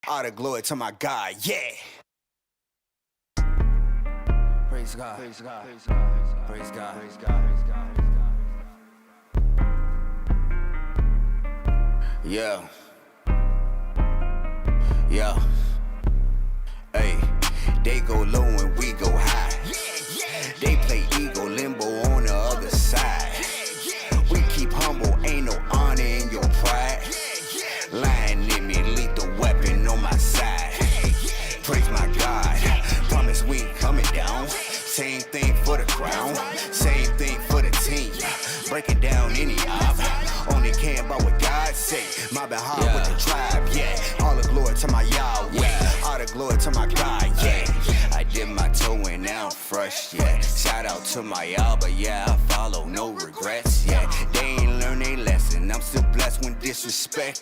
All the glory to my God, yeah. Praise God. Praise God. Praise God. Praise God. Praise God. Yeah. Yeah. Hey, they go low and we go high. They play ego limbo on the other side. We keep humble, ain't no honor in your pride. Lying in me, lethal weapon on my side. Praise my God, promise we ain't coming down. Same thing for the crown, same thing for the team. Breaking down any op, only care about what God say. My behalf with the tribe, yeah. All the glory to my Yahweh, all the glory to my God, yeah. I did my toe and now I'm fresh, yeah. Shout out to my Abba, yeah. I follow, no regrets, yeah. They ain't learn their lesson, I'm still blessed when disrespected.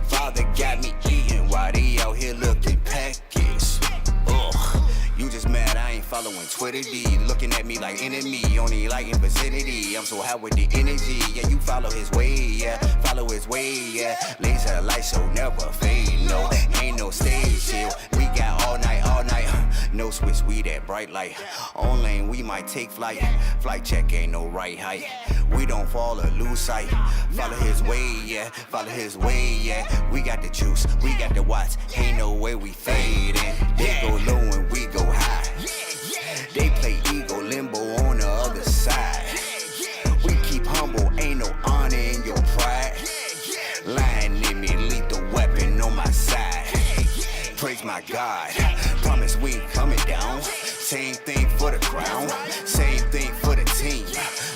Father got me eating while they out here looking packaged. Ugh, you just mad I ain't following Twitter D. Looking at me like enemy, only like in vicinity. I'm so high with the energy, yeah, you follow his way, yeah. Follow his way, yeah. Laser light show never fade, no. Ain't no stage chill, we got all night, no switch, we that bright light. On lane, we might take flight. Flight check ain't no right height. We don't fall or lose sight. Follow his way, yeah. Follow his way, yeah. We got the juice, we got the watts. Ain't no way we fading. They go low and we go high. They play ego limbo on the other side. We keep humble, ain't no honor in your pride. Lying in me, lethal weapon on my side. Praise my God, promise we ain't coming down. Same thing for the crown, same thing for the team.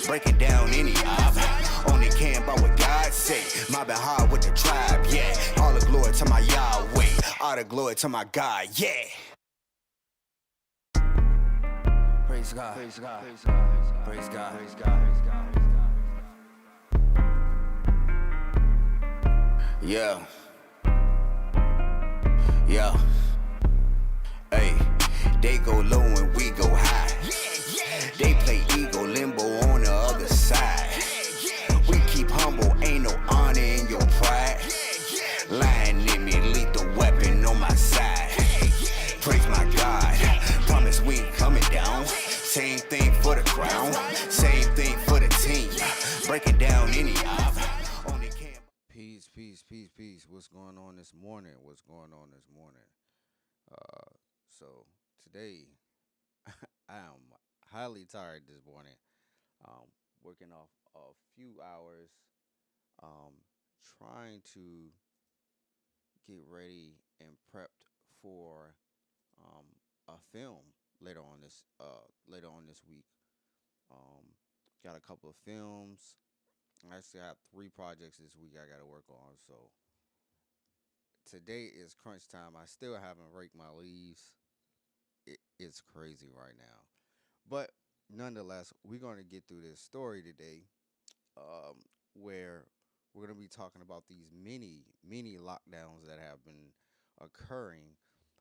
Breaking down any op, only care about what God say. My behalf with the tribe, yeah. All the glory to my Yahweh, all the glory to my God, yeah. Praise God. Praise God. Praise God. Praise God. Praise God. Yeah. Yeah. Hey, they go low and we go high. They play ego limbo on the other side. We keep humble, ain't no honor in your pride. Lying in me, lethal weapon on my side. Praise my God, promise we ain't coming down. Same thing for the crown, same thing for the team. Breaking down any op. Only can. Peace, peace, peace, peace. What's going on this morning? What's going on this morning? So today I am highly tired this morning. Um, Working off a few hours, um, trying to get ready and prepped for um, a film later on this week. Um, got a couple of films. I actually have 3 projects this week I got to work on. So today is crunch time. I still haven't raked my leaves. It's crazy right now. But nonetheless, we're going to get through this story today, where we're going to be talking about these mini lockdowns that have been occurring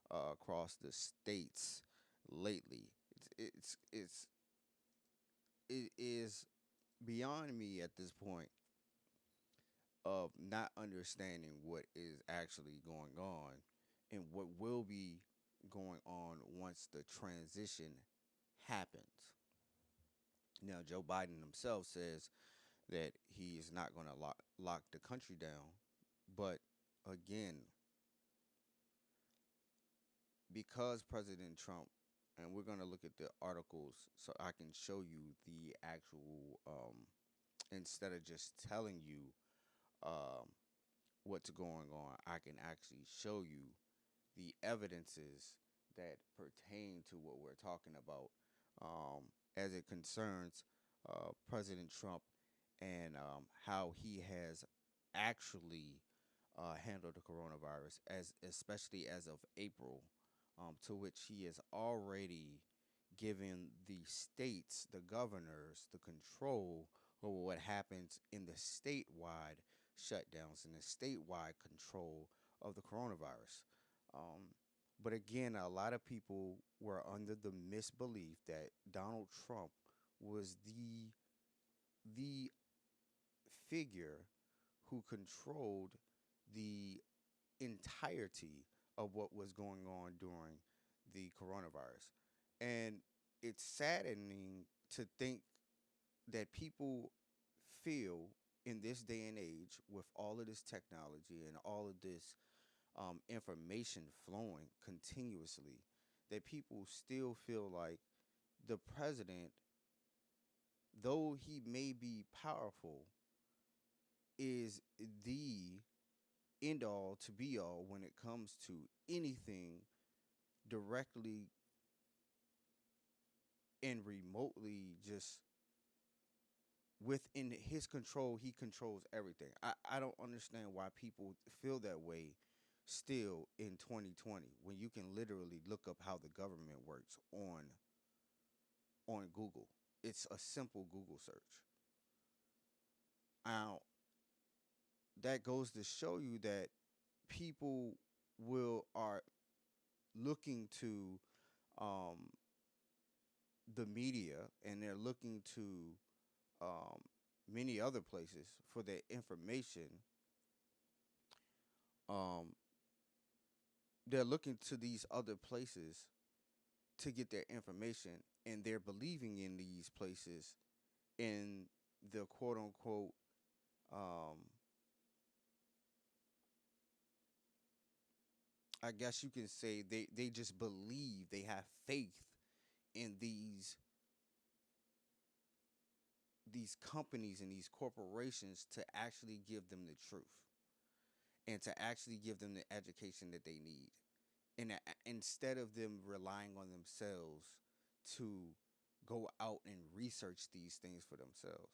across the states lately. It is beyond me at this point of not understanding what is actually going on and what will be going on once the transition happens. Now, Joe Biden himself says that he is not going to lock the country down. But again, because President Trump, and we're going to look at the articles so I can show you the actual, instead of just telling you um, what's going on, I can actually show you the evidences that pertain to what we're talking about, as it concerns President Trump and how he has actually handled the coronavirus, as especially as of April, to which he has already given the states, the governors, the control over what happens in the statewide shutdowns and the statewide control of the coronavirus. Um, but again, a lot of people were under the misbelief that Donald Trump was the figure who controlled the entirety of what was going on during the coronavirus. And it's saddening to think that people feel in this day and age, with all of this technology and all of this information flowing continuously, that people still feel like the president, though he may be powerful, is the end all to be all when it comes to anything directly and remotely just within his control. He controls everything. I don't understand why people feel that way still in 2020, when you can literally look up how the government works on Google. It's a simple Google search. Now, that goes to show you that people will are looking to um, the media, and they're looking to um, many other places for their information. Um, they're looking to these other places to get their information, and they're believing in these places in the quote unquote um, I guess you can say they just believe, they have faith in these companies and these corporations to actually give them the truth, and to actually give them the education that they need, and instead of them relying on themselves to go out and research these things for themselves.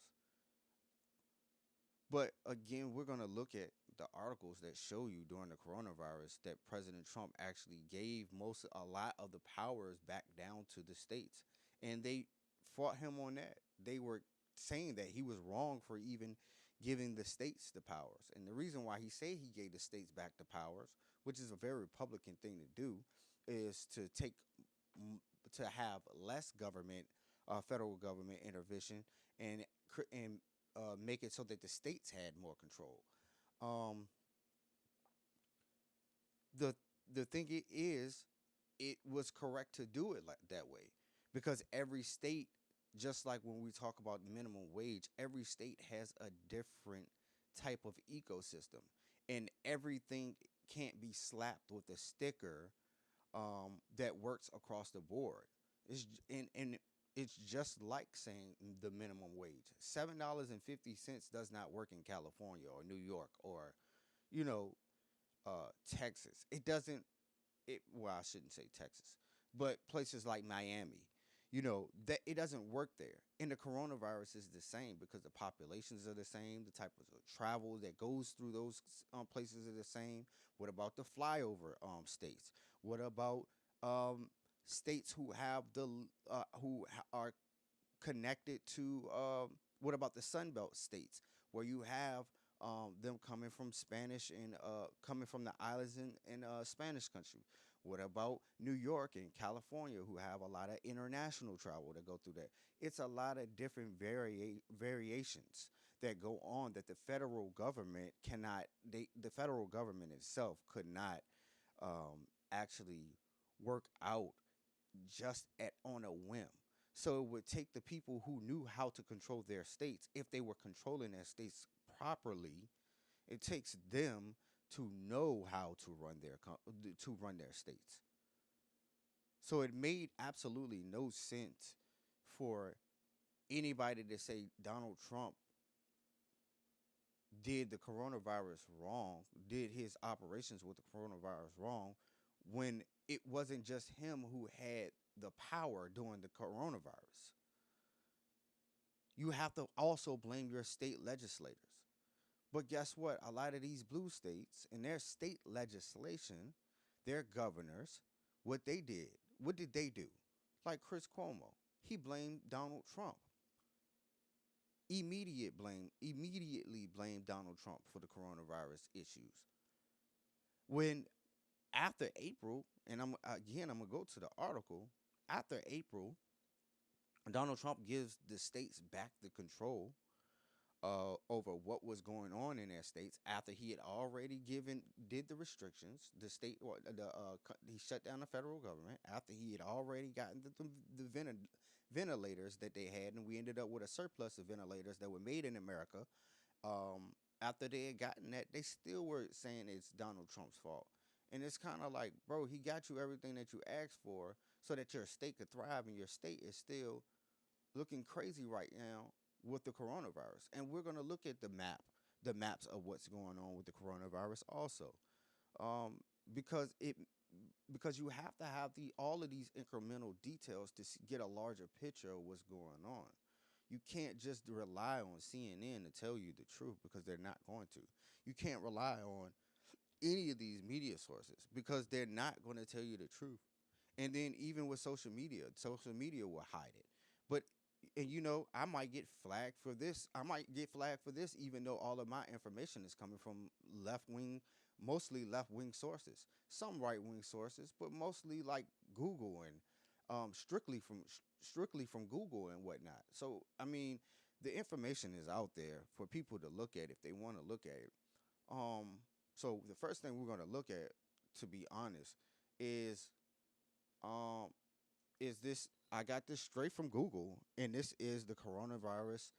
But again, we're going to look at the articles that show you during the coronavirus that President Trump actually gave a lot of the powers back down to the states. And they fought him on that. They were saying that he was wrong for even giving the states the powers. And the reason why he said he gave the states back the powers, which is a very Republican thing to do, is to to have less government, federal government intervention, and make it so that the states had more control. Um, the the thing is, it was correct to do it like that way, because every state, just like when we talk about minimum wage, every state has a different type of ecosystem, and everything can't be slapped with a sticker that works across the board. And it's just like saying the minimum wage. $7.50 does not work in California or New York or, you know, Texas. It doesn't. It well, I shouldn't say Texas, but places like Miami. That it doesn't work there. And the coronavirus is the same, because the populations are the same. The type of travel that goes through those places are the same. What about the flyover states? What about um, states who have are connected to what about the Sun Belt states, where you have them coming from Spanish and coming from the islands in Spanish country? What about New York and California, who have a lot of international travel that go through there? It's a lot of different variations that go on that the federal government cannot. The federal government itself could not actually work out just at on a whim. So it would take the people who knew how to control their states, if they were controlling their states properly. It takes them to know how to run their states. So it made absolutely no sense for anybody to say Donald Trump did the coronavirus wrong, did his operations with the coronavirus wrong, when it wasn't just him who had the power during the coronavirus. You have to also blame your state legislators. But guess what? A lot of these blue states, in their state legislation, their governors, what did they do? Like Chris Cuomo, he blamed Donald Trump. Immediately blamed Donald Trump for the coronavirus issues. When after April, and I'm gonna go to the article. After April, Donald Trump gives the states back the control. over what was going on in their states after he had already given did the restrictions. The state or he shut down the federal government after he had already gotten the ventilators that they had, and we ended up with a surplus of ventilators that were made in America. After they had gotten that, they still were saying it's Donald Trump's fault. And it's kind of like, bro, he got you everything that you asked for so that your state could thrive, and your state is still looking crazy right now with the coronavirus. And we're going to look at the maps of what's going on with the coronavirus also. Um, because you have to have the all of these incremental details to get a larger picture of what's going on. You can't just rely on CNN to tell you the truth because they're not going to. You can't rely on any of these media sources because they're not going to tell you the truth. And then even with social media will hide it. But and I might get flagged for this. I might get flagged for this even though all of my information is coming from left wing, mostly left wing sources. Some right wing sources, but mostly like Google and strictly from Google and whatnot. So I mean, the information is out there for people to look at if they want to look at it. Um, so the first thing we're going to look at, to be honest, is um this. I got this straight from Google, and this is the coronavirus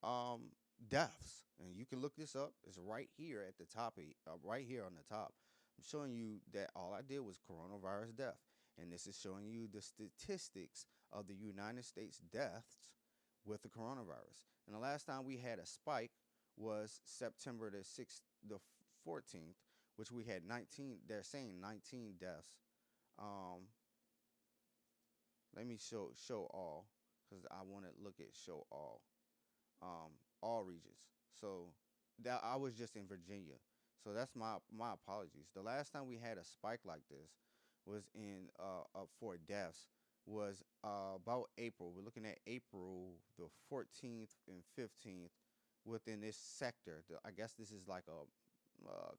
um deaths, and you can look this up. It's right here at the top, right here on the top. I'm showing you that all I did was coronavirus death, and this is showing you the statistics of the United States deaths with the coronavirus. And the last time we had a spike was September the 6th, the 14th, which we had 19. They're saying 19 deaths. Um, Let me show all because I want to look at show all regions. So that I was just in Virginia. So that's my apologies. The last time we had a spike like this was in for deaths was about April. We're looking at April the 14th and 15th within this sector. I guess this is like a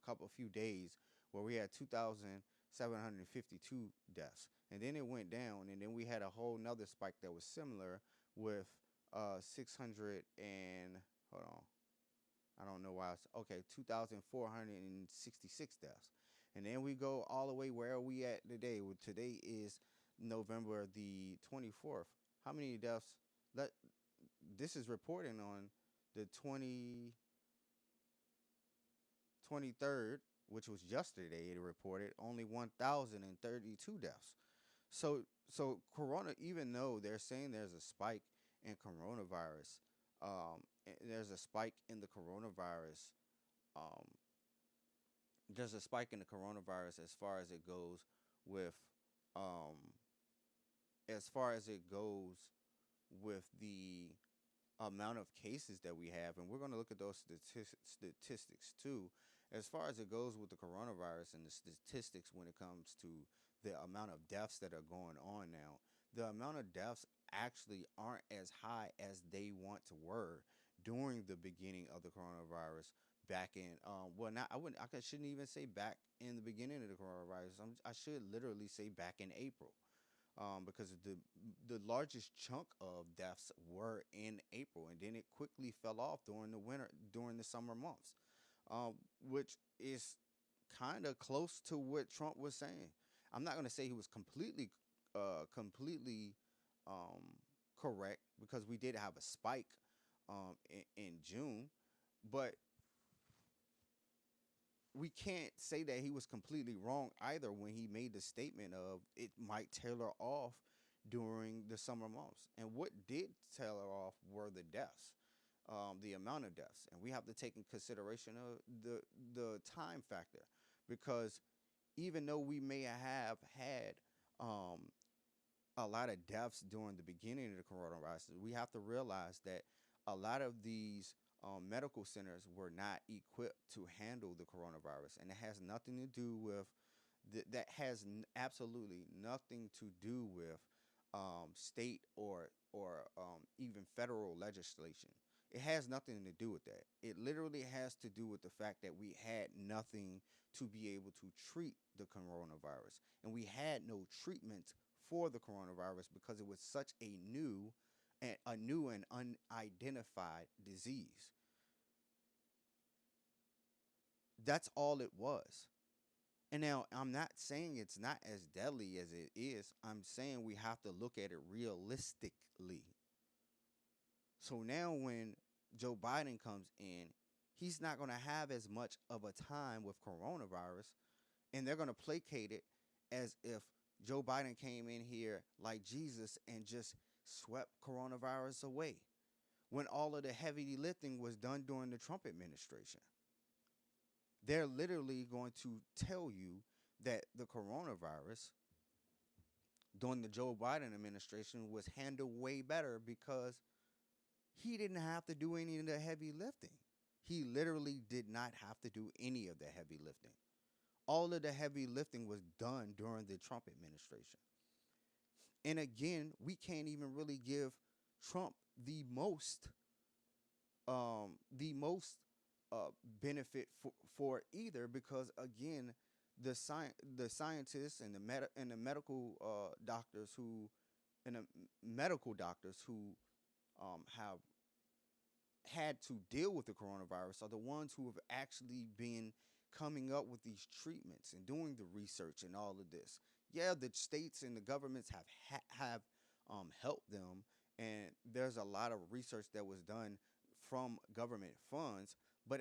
couple few days where we had 2,752 deaths, and then it went down, and then we had a whole nother spike that was similar with 600 and hold on, I don't know why it's okay, 2,466 deaths, and then we go all the way where are we at today? Well, today is November the 24th. How many deaths? Let This is reporting on the 23rd, which was yesterday. It reported only 1,032 deaths. So corona, even though they're saying there's a spike in coronavirus, there's a spike in the coronavirus. Um, there's a spike in the coronavirus as far as it goes with, um, as far as it goes with the amount of cases that we have, and we're going to look at those statistics too, as far as it goes with the coronavirus and the statistics when it comes to the amount of deaths that are going on now. The amount of deaths actually aren't as high as they want to were during the beginning of the coronavirus back in well not I wouldn't I shouldn't even say back in the beginning of the coronavirus. I should literally say back in April, because the largest chunk of deaths were in April, and then it quickly fell off during the summer months, which is kind of close to what Trump was saying. I'm not going to say he was completely um, correct because we did have a spike in June, but we can't say that he was completely wrong either when he made the statement of it might tailor off during the summer months. And what did tailor off were the deaths, the amount of deaths, and we have to take in consideration of the time factor, because even though we may have had um, a lot of deaths during the beginning of the coronavirus, we have to realize that a lot of these medical centers were not equipped to handle the coronavirus, and it has nothing to do with that has absolutely nothing to do with state or even federal legislation. It has nothing to do with that. It literally has to do with the fact that we had nothing to be able to treat the coronavirus, and we had no treatment for the coronavirus because it was such a new and unidentified disease. That's all it was. And now I'm not saying it's not as deadly as it is. I'm saying we have to look at it realistically. So now when Joe Biden comes in, he's not going to have as much of a time with coronavirus, and they're going to placate it as if Joe Biden came in here like Jesus and just swept coronavirus away when all of the heavy lifting was done during the Trump administration. They're literally going to tell you that the coronavirus during the Joe Biden administration was handled way better because he didn't have to do any of the heavy lifting. He literally did not have to do any of the heavy lifting. All of the heavy lifting was done during the Trump administration. And again, we can't even really give Trump the most uh, benefit for either, because again, the scientists and the medical doctors who and the medical doctors who have had to deal with the coronavirus are the ones who have actually been coming up with these treatments and doing the research and all of this. Yeah, the states and the governments have helped them, and there's a lot of research that was done from government funds. But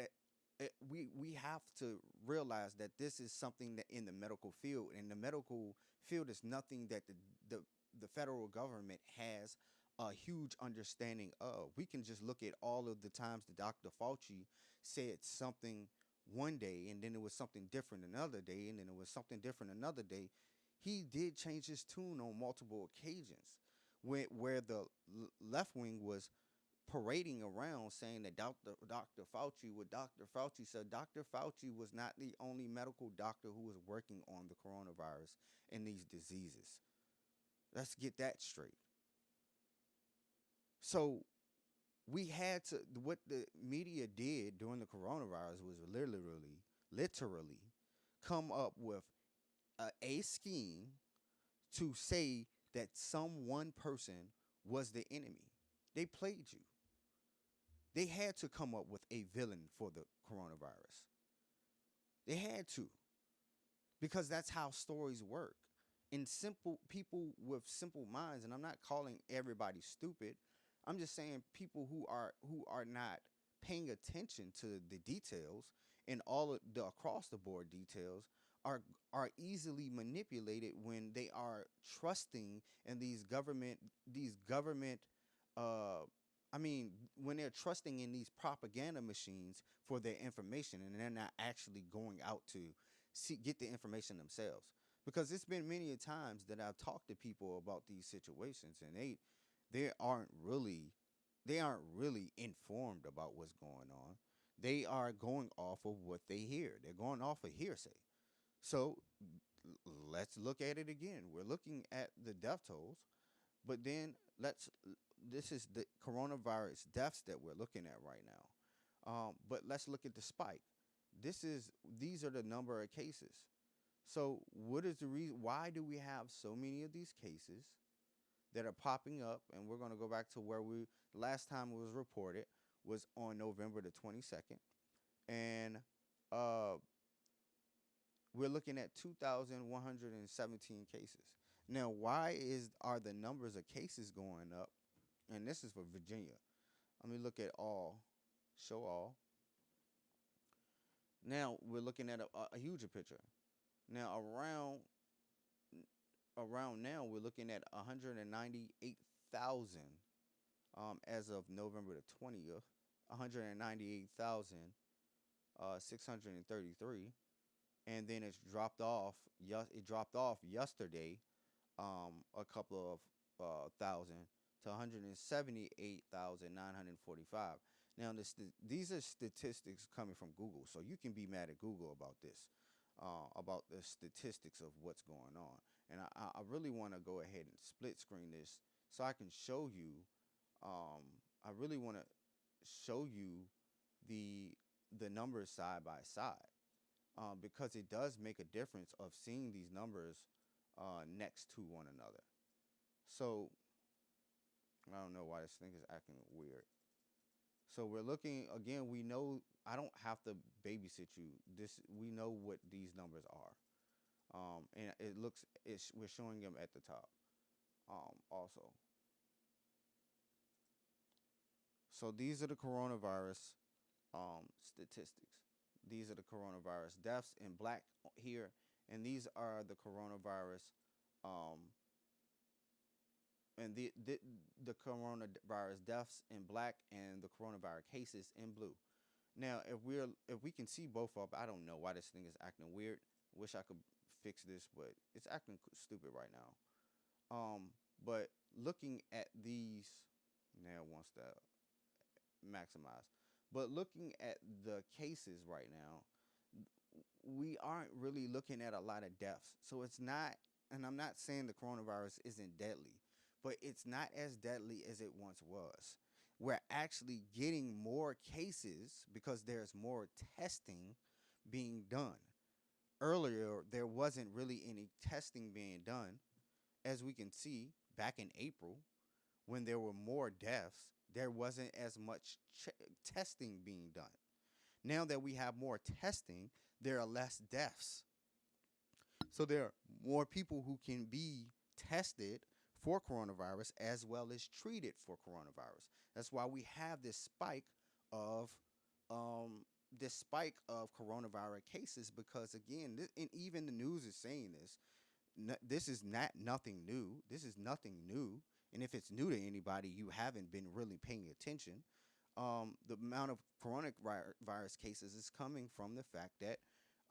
we have to realize that this is something that in the medical field, and the medical field is nothing that the the federal government has a huge understanding of. We can just look at all of the times that Dr. Fauci said something one day, and then it was something different another day, and then it was something different another day. He did change his tune on multiple occasions, where the left wing was parading around saying that Dr. Fauci, what Dr. Fauci said, Dr. Fauci was not the only medical doctor who was working on the coronavirus and these diseases. Let's get that straight. So we had to, what the media did during the coronavirus was literally come up with a scheme to say that some one person was the enemy. They played you. They had to come up with a villain for the coronavirus. They had to, because that's how stories work. And simple people with simple minds, and I'm not calling everybody stupid. I'm just saying people who are not paying attention to the details and all of the across the board details are easily manipulated when they are trusting in these government uh I mean, when they're trusting in these propaganda machines for their information, and they're not actually going out to get the information themselves. Because it's been many a times that I've talked to people about these situations, and they aren't really they aren't really informed about what's going on. They are going off of what they hear. They're going off of hearsay. So let's look at it again. We're looking at the death tolls, but then let's this is the coronavirus deaths that we're looking at right now. But let's look at the spike. These are the number of cases. So what is the reason? Why do we have so many of these cases that are popping up? And we're going to go back to where we last time it was reported was on November the 22nd, and uh, we're looking at 2,117 cases. Now, why are the numbers of cases going up? And this is for Virginia. Let me look at all, show all. Now we're looking at a huger picture. Now around now we're looking at 198,000 as of November the 20th, 198,633, and then it's dropped off. It dropped off yesterday, a couple of thousand to 178,945. Now these are statistics coming from Google, so you can be mad at Google about this, about the statistics of what's going on. And I really want to go ahead and split screen this so I can show you. I really want to show you the the numbers side by side, because it does make a difference of seeing these numbers next to one another. So I don't know why this thing is acting weird. So we're looking again. We know I don't have to babysit you. This we know what these numbers are, and it looks we're showing them at the top, also. So these are the coronavirus statistics. These are the coronavirus deaths in black here, and these are the coronavirus, um, and the coronavirus deaths in black and the coronavirus cases in blue. Now, if we can see both up, I don't know why this thing is acting weird. Wish I could fix this, but it's acting stupid right now. But looking at these now, it wants to maximize. But looking at the cases right now, we aren't really looking at a lot of deaths. So it's not, and I'm not saying the coronavirus isn't deadly, but it's not as deadly as it once was. We're actually getting more cases because there's more testing being done. Earlier, there wasn't really any testing being done. As we can see, back in April, when there were more deaths, there wasn't as much testing being done. Now that we have more testing, there are less deaths. So there are more people who can be tested for coronavirus as well as treated for coronavirus. That's why we have of um, this spike of coronavirus cases because again, and even the news is saying this. This is not nothing new. This is nothing new. And if it's new to anybody, you haven't been really paying attention. The amount of coronavirus cases is coming from the fact that,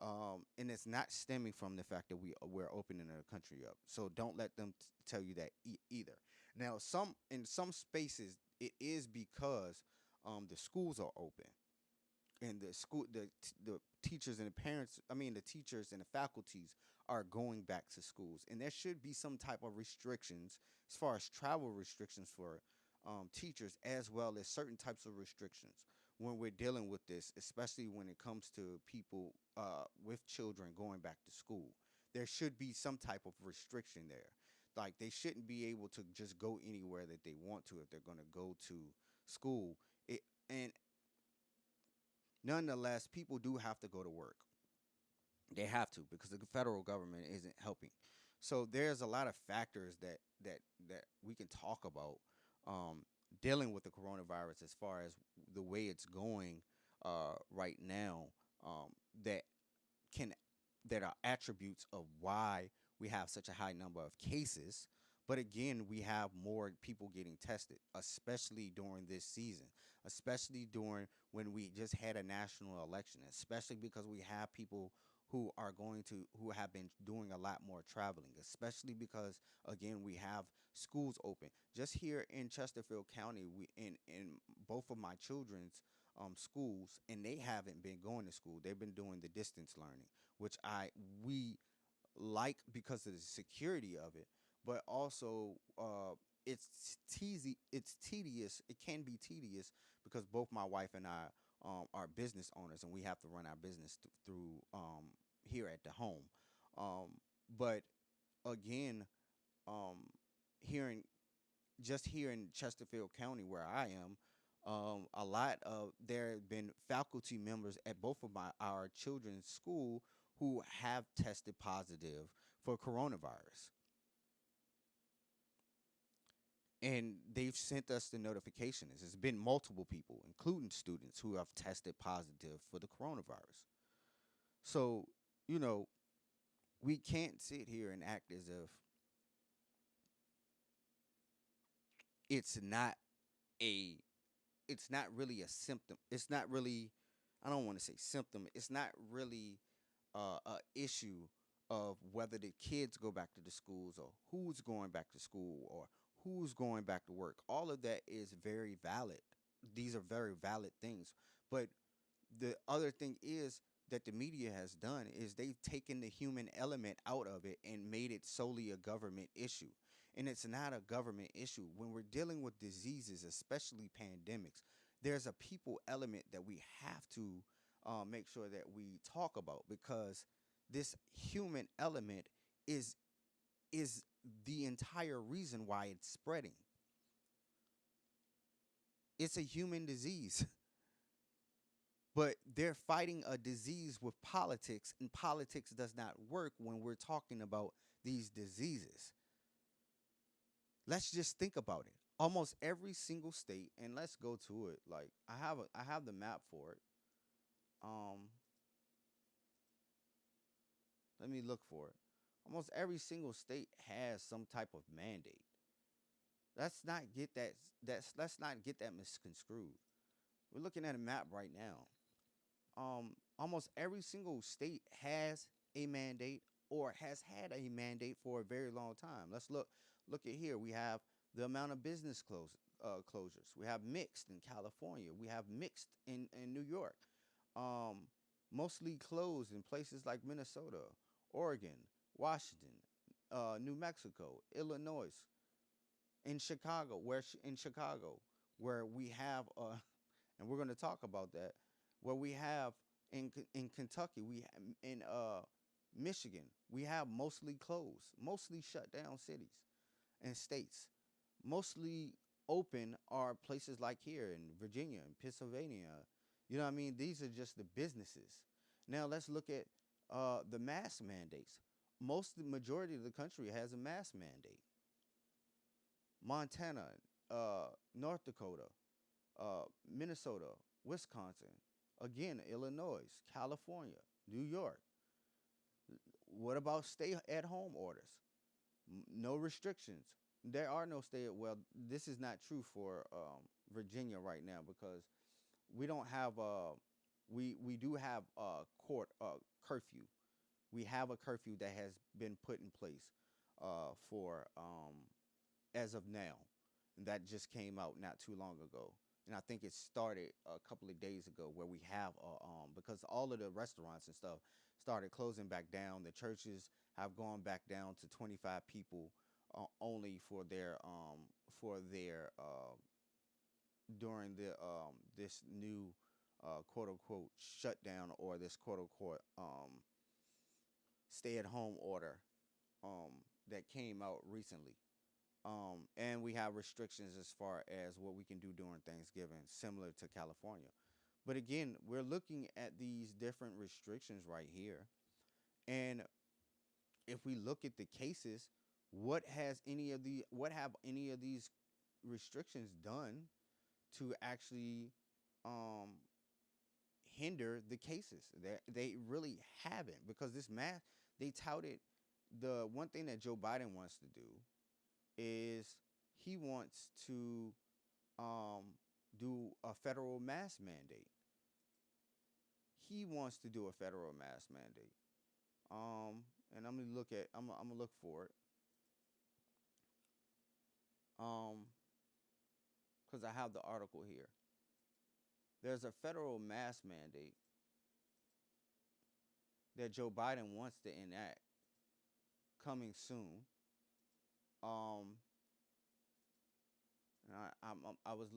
and it's not stemming from the fact that we're opening the country up. So don't let them tell you that either. Now, some in some spaces it is because the schools are open and the teachers and the parents, I mean the teachers and the faculties are going back to schools, and there should be some type of restrictions as far as travel restrictions for teachers, as well as certain types of restrictions when we're dealing with this, especially when it comes to people with children going back to school. There should be some type of restriction there. Like they shouldn't be able to just go anywhere that they want to if they're going to go to school. And nonetheless, people do have to go to work. They have to because the federal government isn't helping. So there's a lot of factors that we can talk about um, dealing with the coronavirus as far as the way it's going right now um, that can that are attributes of why we have such a high number of cases. But again, we have more people getting tested, especially during this season, especially during when we just had a national election, especially because we have people who have been doing a lot more traveling, especially because again we have schools open. Just here in Chesterfield County, we in both of my children's schools, and they haven't been going to school. They've been doing the distance learning, which I we like because of the security of it, but also it's tedious. It can be tedious because both my wife and I are business owners, and we have to run our business through here at the home. Um, but again, um, here in just here in Chesterfield County, where I am, a lot of there have been faculty members at both of our children's school who have tested positive for coronavirus, and they've sent us the notifications. It's been multiple people, including students, who have tested positive for the coronavirus. So, you know, we can't sit here and act as if it's not a it's not really a symptom. It's not really, I don't want to say symptom. It's not really a issue of whether the kids go back to the schools or who's going back to school or who's going back to work. All of that is very valid. These are very valid things. But the other thing is that the media has done is they've taken the human element out of it and made it solely a government issue. And it's not a government issue. When we're dealing with diseases, especially pandemics, there's a people element that we have to make sure that we talk about, because this human element is is the entire reason why it's spreading. It's a human disease. But they're fighting a disease with politics, and politics does not work when we're talking about these diseases. Let's just think about it. Almost every single state, and let's go to it. Like I have the map for it. Um, Let me look for it. Almost every single state has some type of mandate. Let's not get let's not get that misconstrued. We're looking at a map right now. Almost every single state has a mandate or has had a mandate for a very long time. Let's look at here. We have the amount of business closures. We have mixed in California. We have mixed in New York. Um, Mostly closed in places like Minnesota, Oregon, Washington, New Mexico, Illinois, in Chicago, where we have and we're going to talk about that, where we have in Kentucky, in Michigan, we have mostly closed, mostly shut down cities and states. Mostly open are places like here in Virginia and Pennsylvania. You know what I mean? These are just the businesses. Now let's look at the mask mandates. The majority of the country has a mask mandate. Montana, North Dakota, Minnesota, Wisconsin, again, Illinois, California, New York. What about stay at home orders? No restrictions. There are no well, this is not true for Virginia right now because we don't have we do have a court curfew. We have a curfew that has been put in place for as of now. And that just came out not too long ago. And I think it started a couple of days ago where we have because all of the restaurants and stuff started closing back down. The churches have gone back down to 25 people only for their during the this new quote unquote shutdown or this quote unquote stay at home order that came out recently. And we have restrictions as far as what we can do during Thanksgiving, similar to California. But again, we're looking at these different restrictions right here. And if we look at the cases, what have any of these restrictions done to actually um, hinder the cases? They really haven't, because this mask, they touted, the one thing that Joe Biden wants to do is he wants to do a federal mask mandate. He wants to do a federal mask mandate. And I'm gonna look for it. Because I have the article here. There's a federal mask mandate that Joe Biden wants to enact coming soon. Um, and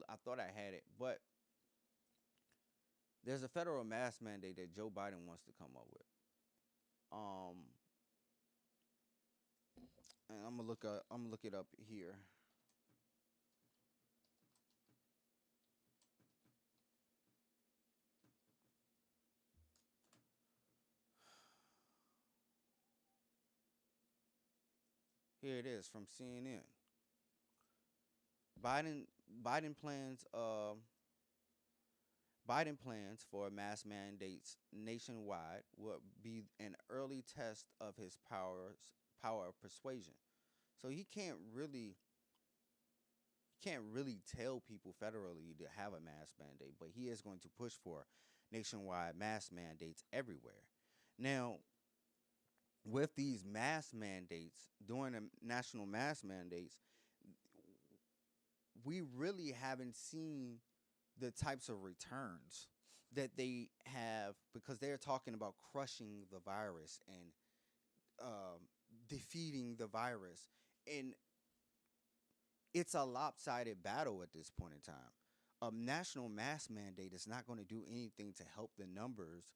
I thought I had it, but there's a federal mask mandate that Joe Biden wants to come up with. And I'm gonna look it up here. Here it is from CNN. Biden Biden plans Biden plans for mass mandates nationwide will be an early test of his power of persuasion. So he can't really tell people federally to have a mask mandate, but he is going to push for nationwide mask mandates everywhere. Now, with these mask mandates, during the national mask mandates, we really haven't seen the types of returns that they have, because they're talking about crushing the virus and defeating the virus. And it's a lopsided battle at this point in time. A national mask mandate is not going to do anything to help the numbers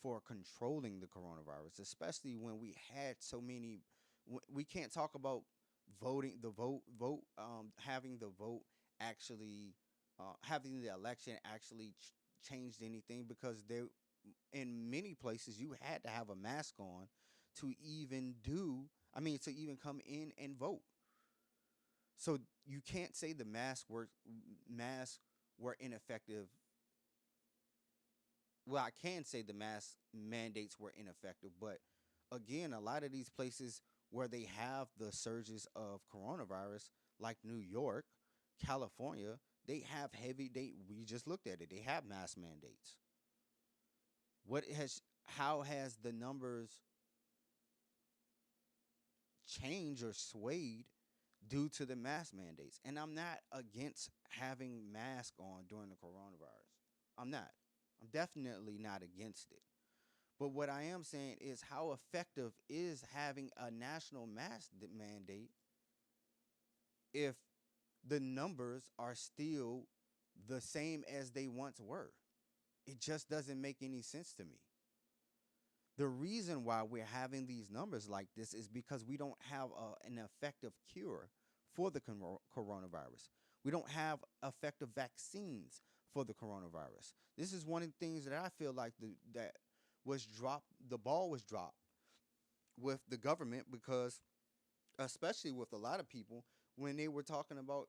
for controlling the coronavirus, especially when we had so many. We can't talk about having the vote actually having the election actually changed anything, because there, in many places, you had to have a mask on to even to even come in and vote. So you can't say the masks were ineffective. Well, I can say the mask mandates were ineffective, but again, a lot of these places where they have the surges of coronavirus, like New York, California, they have heavy. We just looked at it. They have mask mandates. How has the numbers changed or swayed due to the mask mandates? And I'm not against having masks on during the coronavirus. I'm not. I'm definitely not against it. But what I am saying is, how effective is having a national mask mandate if the numbers are still the same as they once were? It just doesn't make any sense to me. The reason why we're having these numbers like this is because we don't have an effective cure for the coronavirus. We don't have effective vaccines for the coronavirus. This is one of the things that I feel like that was dropped. The ball was dropped with the government, because, especially with a lot of people, when they were talking about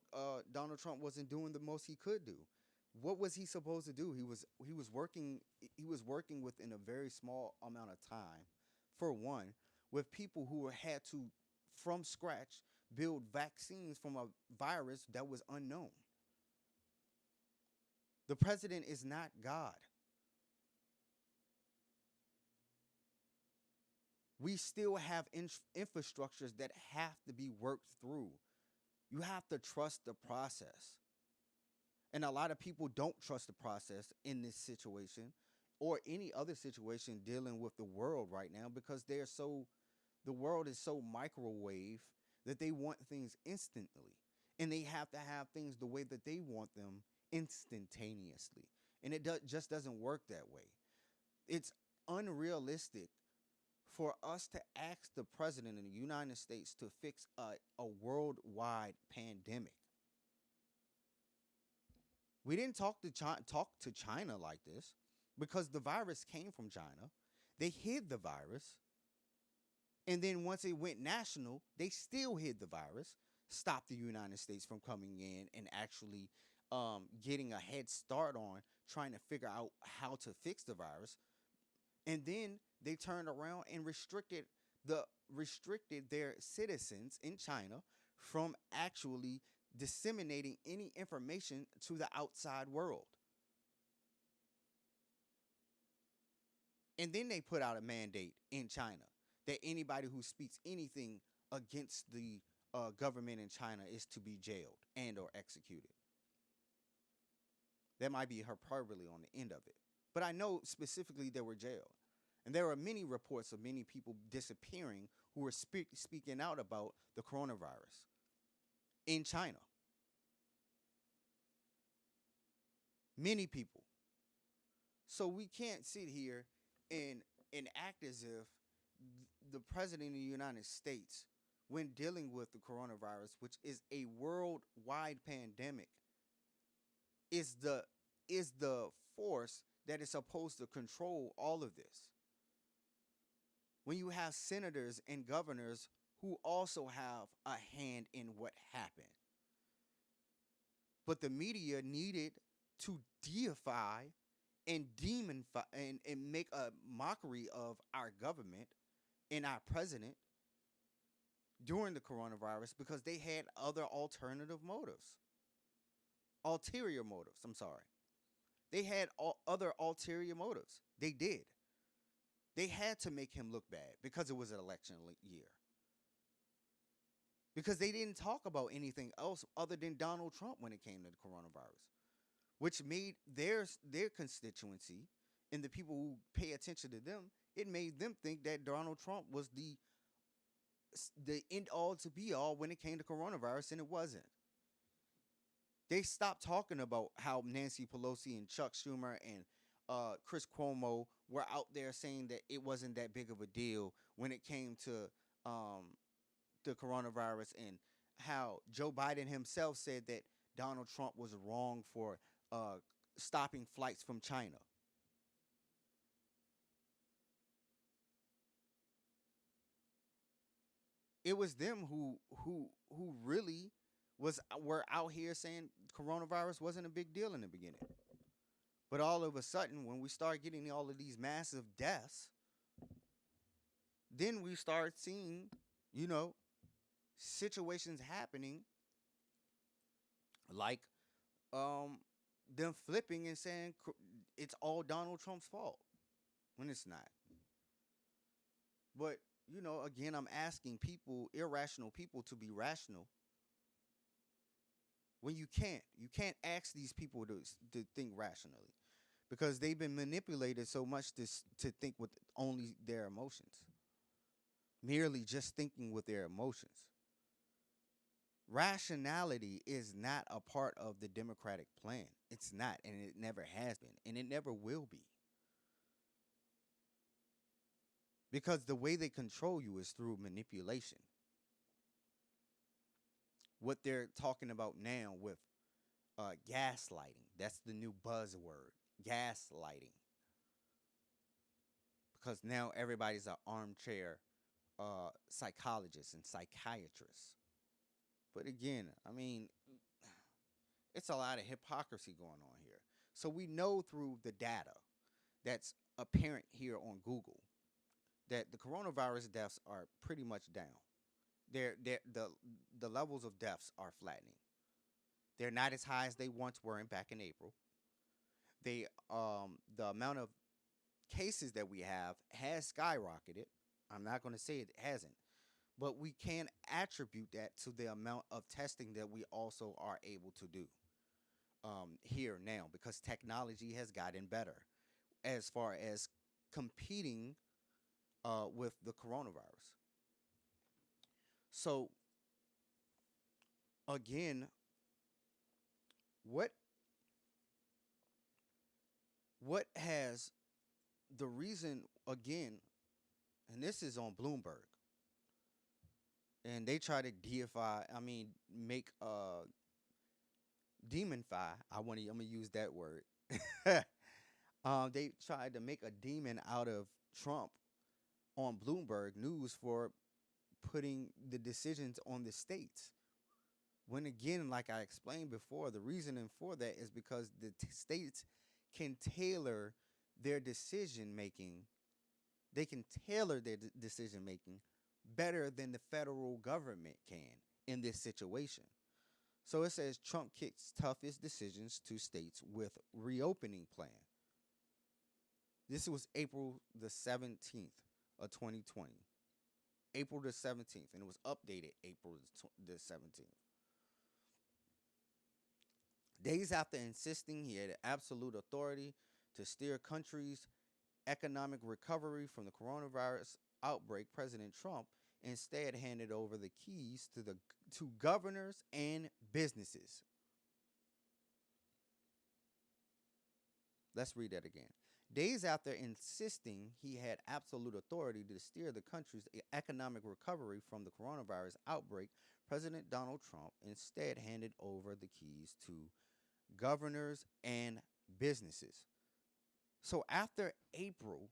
Donald Trump wasn't doing the most he could do. What was he supposed to do? He was working within a very small amount of time, for one, with people who had to, from scratch, build vaccines from a virus that was unknown. The president is not God. We still have infrastructures that have to be worked through. You have to trust the process. And a lot of people don't trust the process in this situation or any other situation dealing with the world right now, because the world is so microwave that they want things instantly. And they have to have things the way that they want them instantaneously. And just doesn't work that way. It's unrealistic for us to ask the president of the United States to fix a worldwide pandemic. We didn't talk to China like this, because the virus came from China. They hid the virus. And then once it went national, they still hid the virus, stopped the United States from coming in and actually getting a head start on trying to figure out how to fix the virus. And then they turned around and restricted their citizens in China from actually disseminating any information to the outside world. And then they put out a mandate in China that anybody who speaks anything against the government in China is to be jailed and or executed. That might be hyperbole on the end of it, but I know specifically they were jailed. And there are many reports of many people disappearing who were speaking out about the coronavirus in China. Many people. So we can't sit here and act as if the president of the United States, when dealing with the coronavirus, which is a worldwide pandemic, is the force that is supposed to control all of this. When you have senators and governors who also have a hand in what happened. But the media needed to deify and demonify and make a mockery of our government and our president during the coronavirus, because they had other alternative motives. Ulterior motives, I'm sorry. They had other ulterior motives. They did. They had to make him look bad because it was an election year. Because they didn't talk about anything else other than Donald Trump when it came to the coronavirus, which made their constituency and the people who pay attention to them, it made them think that Donald Trump was the end all to be all when it came to coronavirus, and it wasn't. They stopped talking about how Nancy Pelosi and Chuck Schumer and Chris Cuomo were out there saying that it wasn't that big of a deal when it came to the coronavirus, and how Joe Biden himself said that Donald Trump was wrong for stopping flights from China. It was them who really were out here saying coronavirus wasn't a big deal in the beginning. But all of a sudden, when we start getting all of these massive deaths, then we start seeing, you know, situations happening like them flipping and saying it's all Donald Trump's fault when it's not. But you know, again, I'm asking people, irrational people, to be rational when you can't ask these people to think rationally because they've been manipulated so much to think with only their emotions, merely just thinking with their emotions. Rationality is not a part of the Democratic plan. It's not, and it never has been, and it never will be. Because the way they control you is through manipulation. What they're talking about now with gaslighting, that's the new buzzword, gaslighting. Because now everybody's an armchair psychologist and psychiatrist. But again, I mean, it's a lot of hypocrisy going on here. So we know through the data that's apparent here on Google that the coronavirus deaths are pretty much down. The levels of deaths are flattening. They're not as high as they once were back in April. The amount of cases that we have has skyrocketed. I'm not going to say it hasn't, but we can attribute that to the amount of testing that we also are able to do here now because technology has gotten better as far as competing with the coronavirus. So again, what has the reason again, and this is on Bloomberg, and they try to deify, I mean, make demonify. I'm gonna use that word. They tried to make a demon out of Trump on Bloomberg News for putting the decisions on the states. When again, like I explained before, the reasoning for that is because the states can tailor their decision making. They can tailor their decision making better than the federal government can in this situation. So it says Trump kicks toughest decisions to states with reopening plan. This was April the 17th of 2020. April the 17th, and it was updated April the 17th. Days after insisting he had absolute authority to steer country's economic recovery from the coronavirus outbreak, President Trump instead handed over the keys to governors and businesses. Let's read that again. Days after insisting he had absolute authority to steer the country's economic recovery from the coronavirus outbreak, President Donald Trump instead handed over the keys to governors and businesses. So after April,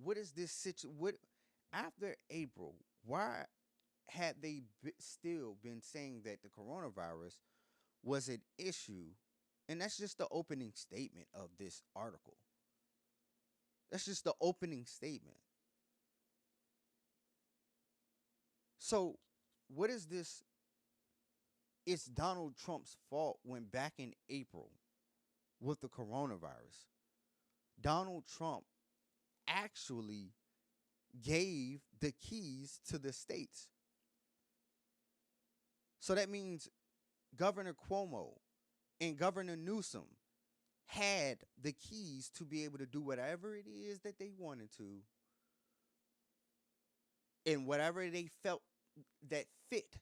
what is this situation? After April, why had they still been saying that the coronavirus was an issue? And that's just the opening statement of this article. That's just the opening statement. So what is this? It's Donald Trump's fault when back in April with the coronavirus, Donald Trump actually gave the keys to the states. So that means Governor Cuomo and Governor Newsom had the keys to be able to do whatever it is that they wanted to and whatever they felt that fit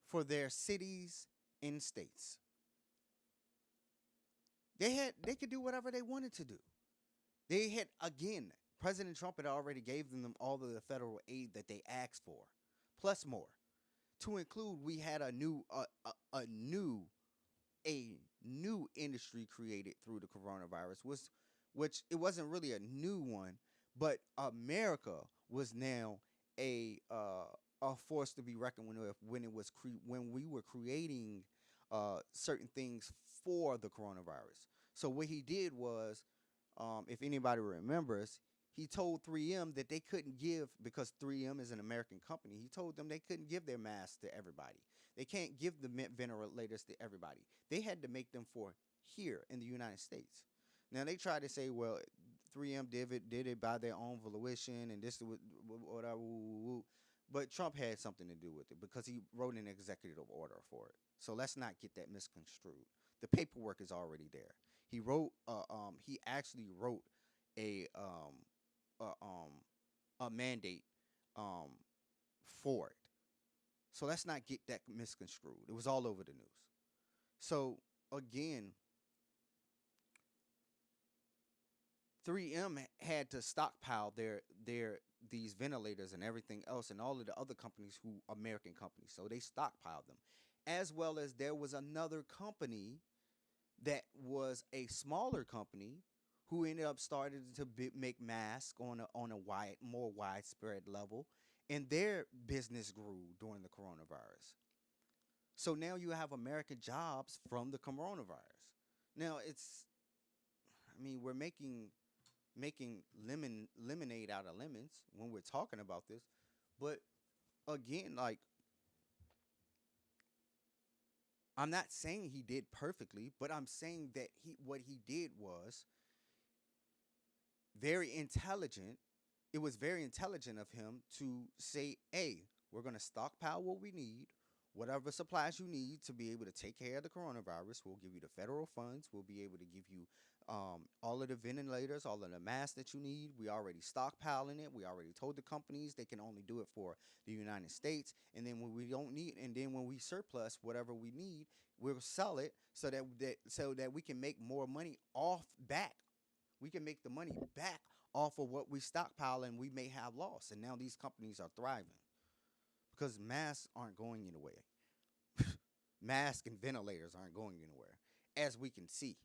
for their cities and states. They could do whatever they wanted to do. They had, again, President Trump had already gave them all of the federal aid that they asked for, plus more. To include, we had a new industry created through the coronavirus, which it wasn't really a new one, but America was now a force to be reckoned with when when we were creating certain things for the coronavirus. So what he did was, if anybody remembers, he told 3M that they couldn't give, because 3M is an American company. He told them they couldn't give their masks to everybody. They can't give the ventilators to everybody. They had to make them for here in the United States. Now they try to say, well, 3M did it by their own volition, and this whatever. But Trump had something to do with it because he wrote an executive order for it. So let's not get that misconstrued. The paperwork is already there. He actually wrote a a, a mandate um, for it. So let's not get that misconstrued. It was all over the news. So again, 3M had to stockpile their these ventilators and everything else, and all of the other companies, who American companies. So they stockpiled them, as well as there was another company that was a smaller company who ended up starting to make masks on a more widespread level, and their business grew during the coronavirus. So now you have American jobs from the coronavirus. Now we're making lemonade out of lemons when we're talking about this, but again, like, I'm not saying he did perfectly, but I'm saying that what he did was very intelligent. It was very intelligent of him to say, hey, we're going to stockpile what we need, whatever supplies you need to be able to take care of the coronavirus. We'll give you the federal funds. We'll be able to give you all of the ventilators, all of the masks that you need. We already stockpiling it. We already told the companies they can only do it for the United States. And then when we don't need, and then when we surplus whatever we need, we'll sell it so that we can make more money back. We can make the money back off of what we stockpile and we may have lost. And now these companies are thriving because masks aren't going anywhere. Masks and ventilators aren't going anywhere, as we can see.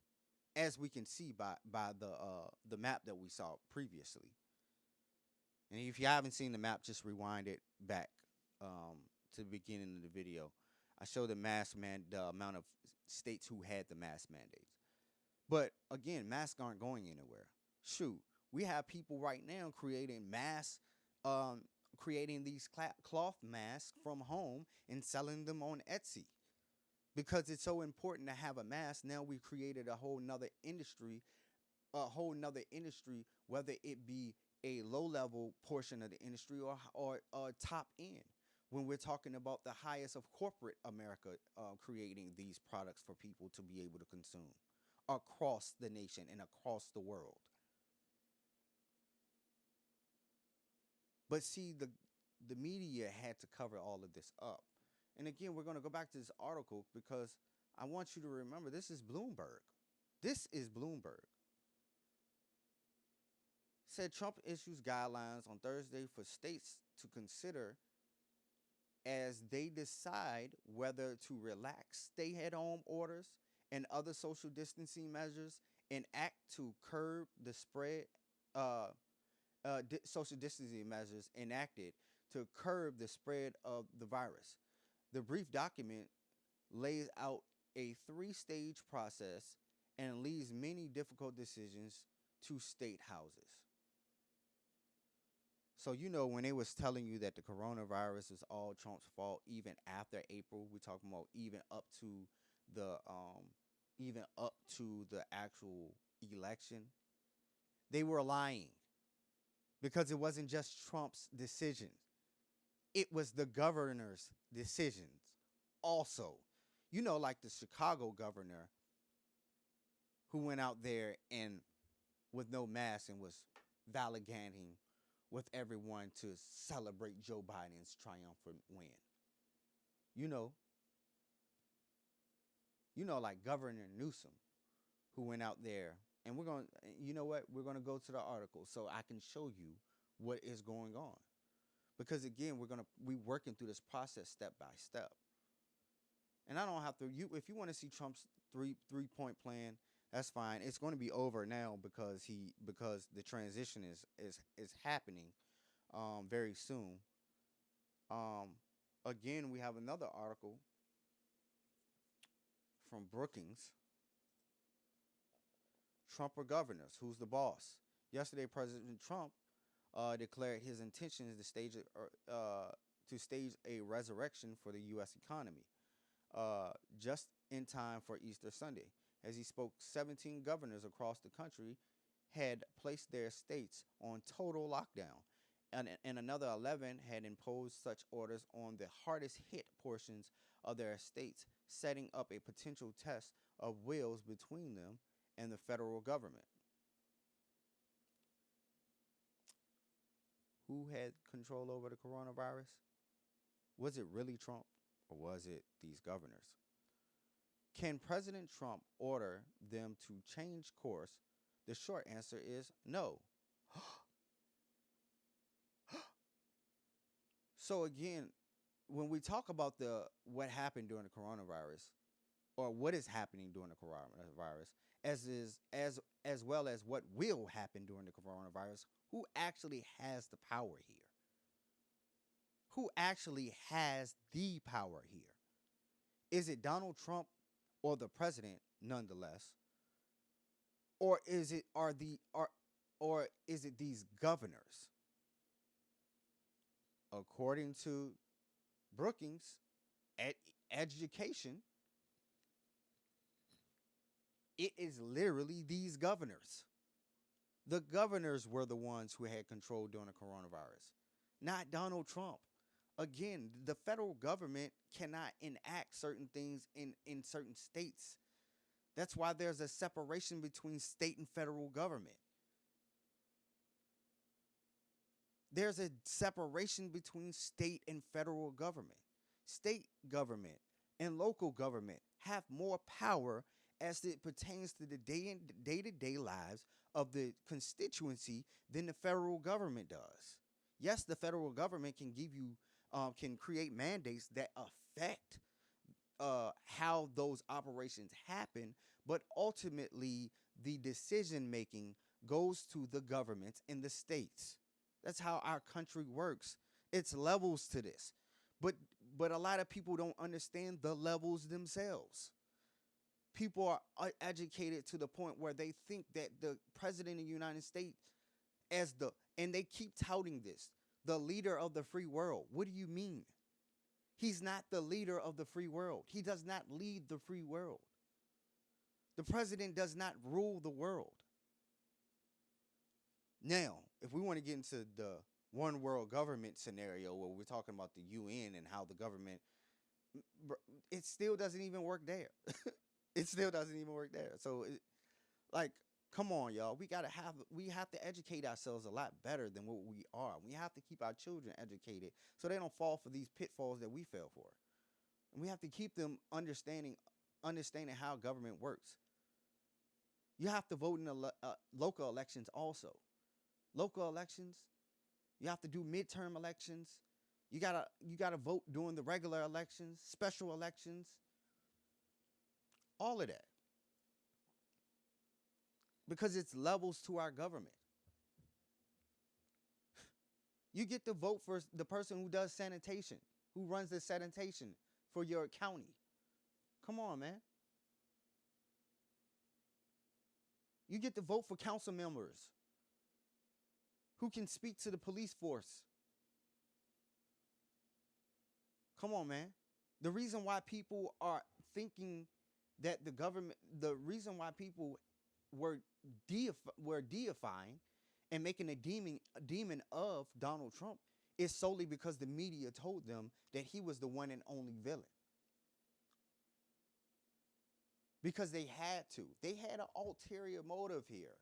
As we can see by the map that we saw previously. And if you haven't seen the map, just rewind it back to the beginning of the video. I showed the amount of states who had the mask mandates. But again, masks aren't going anywhere. Shoot, we have people right now creating masks, creating these cloth masks from home and selling them on Etsy. Because it's so important to have a mask, now we've created a whole nother industry, whether it be a low-level portion of the industry or top end. When we're talking about the highest of corporate America creating these products for people to be able to consume across the nation and across the world. But see, the media had to cover all of this up. And again, we're going to go back to this article because I want you to remember this is Bloomberg. This is Bloomberg. Said Trump issues guidelines on Thursday for states to consider as they decide whether to relax stay-at-home orders and other social distancing measures and act to curb the spread. Social distancing measures enacted to curb the spread of the virus. The brief document lays out a 3-stage process and leaves many difficult decisions to state houses. So, when they was telling you that the coronavirus is all Trump's fault, even after April, we're talking about even up to the actual election, they were lying, because it wasn't just Trump's decision. It was the governor's decisions also. Like the Chicago governor who went out there and with no mask and was gallivanting with everyone to celebrate Joe Biden's triumphant win. Like Governor Newsom, who went out there And we're going to, you know what? We're going to go to the article so I can show you what is going on. Because again, we working through this process step by step. And I don't have to if you want to see Trump's three-point plan, that's fine. It's going to be over now because the transition is happening very soon. Again, we have another article from Brookings. Trump or governors? Who's the boss? Yesterday, President Trump declared his intentions to stage a resurrection for the U.S. economy, just in time for Easter Sunday. As he spoke, 17 governors across the country had placed their states on total lockdown, and another 11 had imposed such orders on the hardest hit portions of their states, setting up a potential test of wills between them and the federal government. Who had control over the coronavirus? Was it really Trump or was it these governors? Can President Trump order them to change course? The short answer is no. So again, when we talk about what happened during the coronavirus, or what is happening during the coronavirus, as well as what will happen during the coronavirus, who actually has the power here? Who actually has the power here? Is it Donald Trump or the president, nonetheless? Or is it these governors? According to Brookings, education, it is literally these governors. The governors were the ones who had control during the coronavirus, not Donald Trump. Again, the federal government cannot enact certain things in certain states. That's why there's a separation between state and federal government. There's a separation between state and federal government. State government and local government have more power as it pertains to the day-to-day lives of the constituency than the federal government does. Yes, the federal government can can create mandates that affect how those operations happen, but ultimately the decision making goes to the governments in the states. That's how our country works. It's levels to this. But a lot of people don't understand the levels themselves. People are educated to the point where they think that the president of the United States and they keep touting this, the leader of the free world. What do you mean? He's not the leader of the free world. He does not lead the free world. The president does not rule the world. Now, if we want to get into the one world government scenario where we're talking about the UN and how the government, it still doesn't even work there. It still doesn't even work there. So, come on, y'all. We have to educate ourselves a lot better than what we are. We have to keep our children educated so they don't fall for these pitfalls that we fell for. And we have to keep them understanding how government works. You have to vote in local elections also. Local elections, you have to do midterm elections. You gotta vote during the regular elections, special elections, all of that. Because it's levels to our government. You get to vote for the person who does sanitation, who runs the sanitation for your county. Come on, man. You get to vote for council members who can speak to the police force. Come on, man. The reason why people are thinking that the reason why people were deifying and making a demon of Donald Trump is solely because the media told them that he was the one and only villain. Because they had to. They had an ulterior motive here.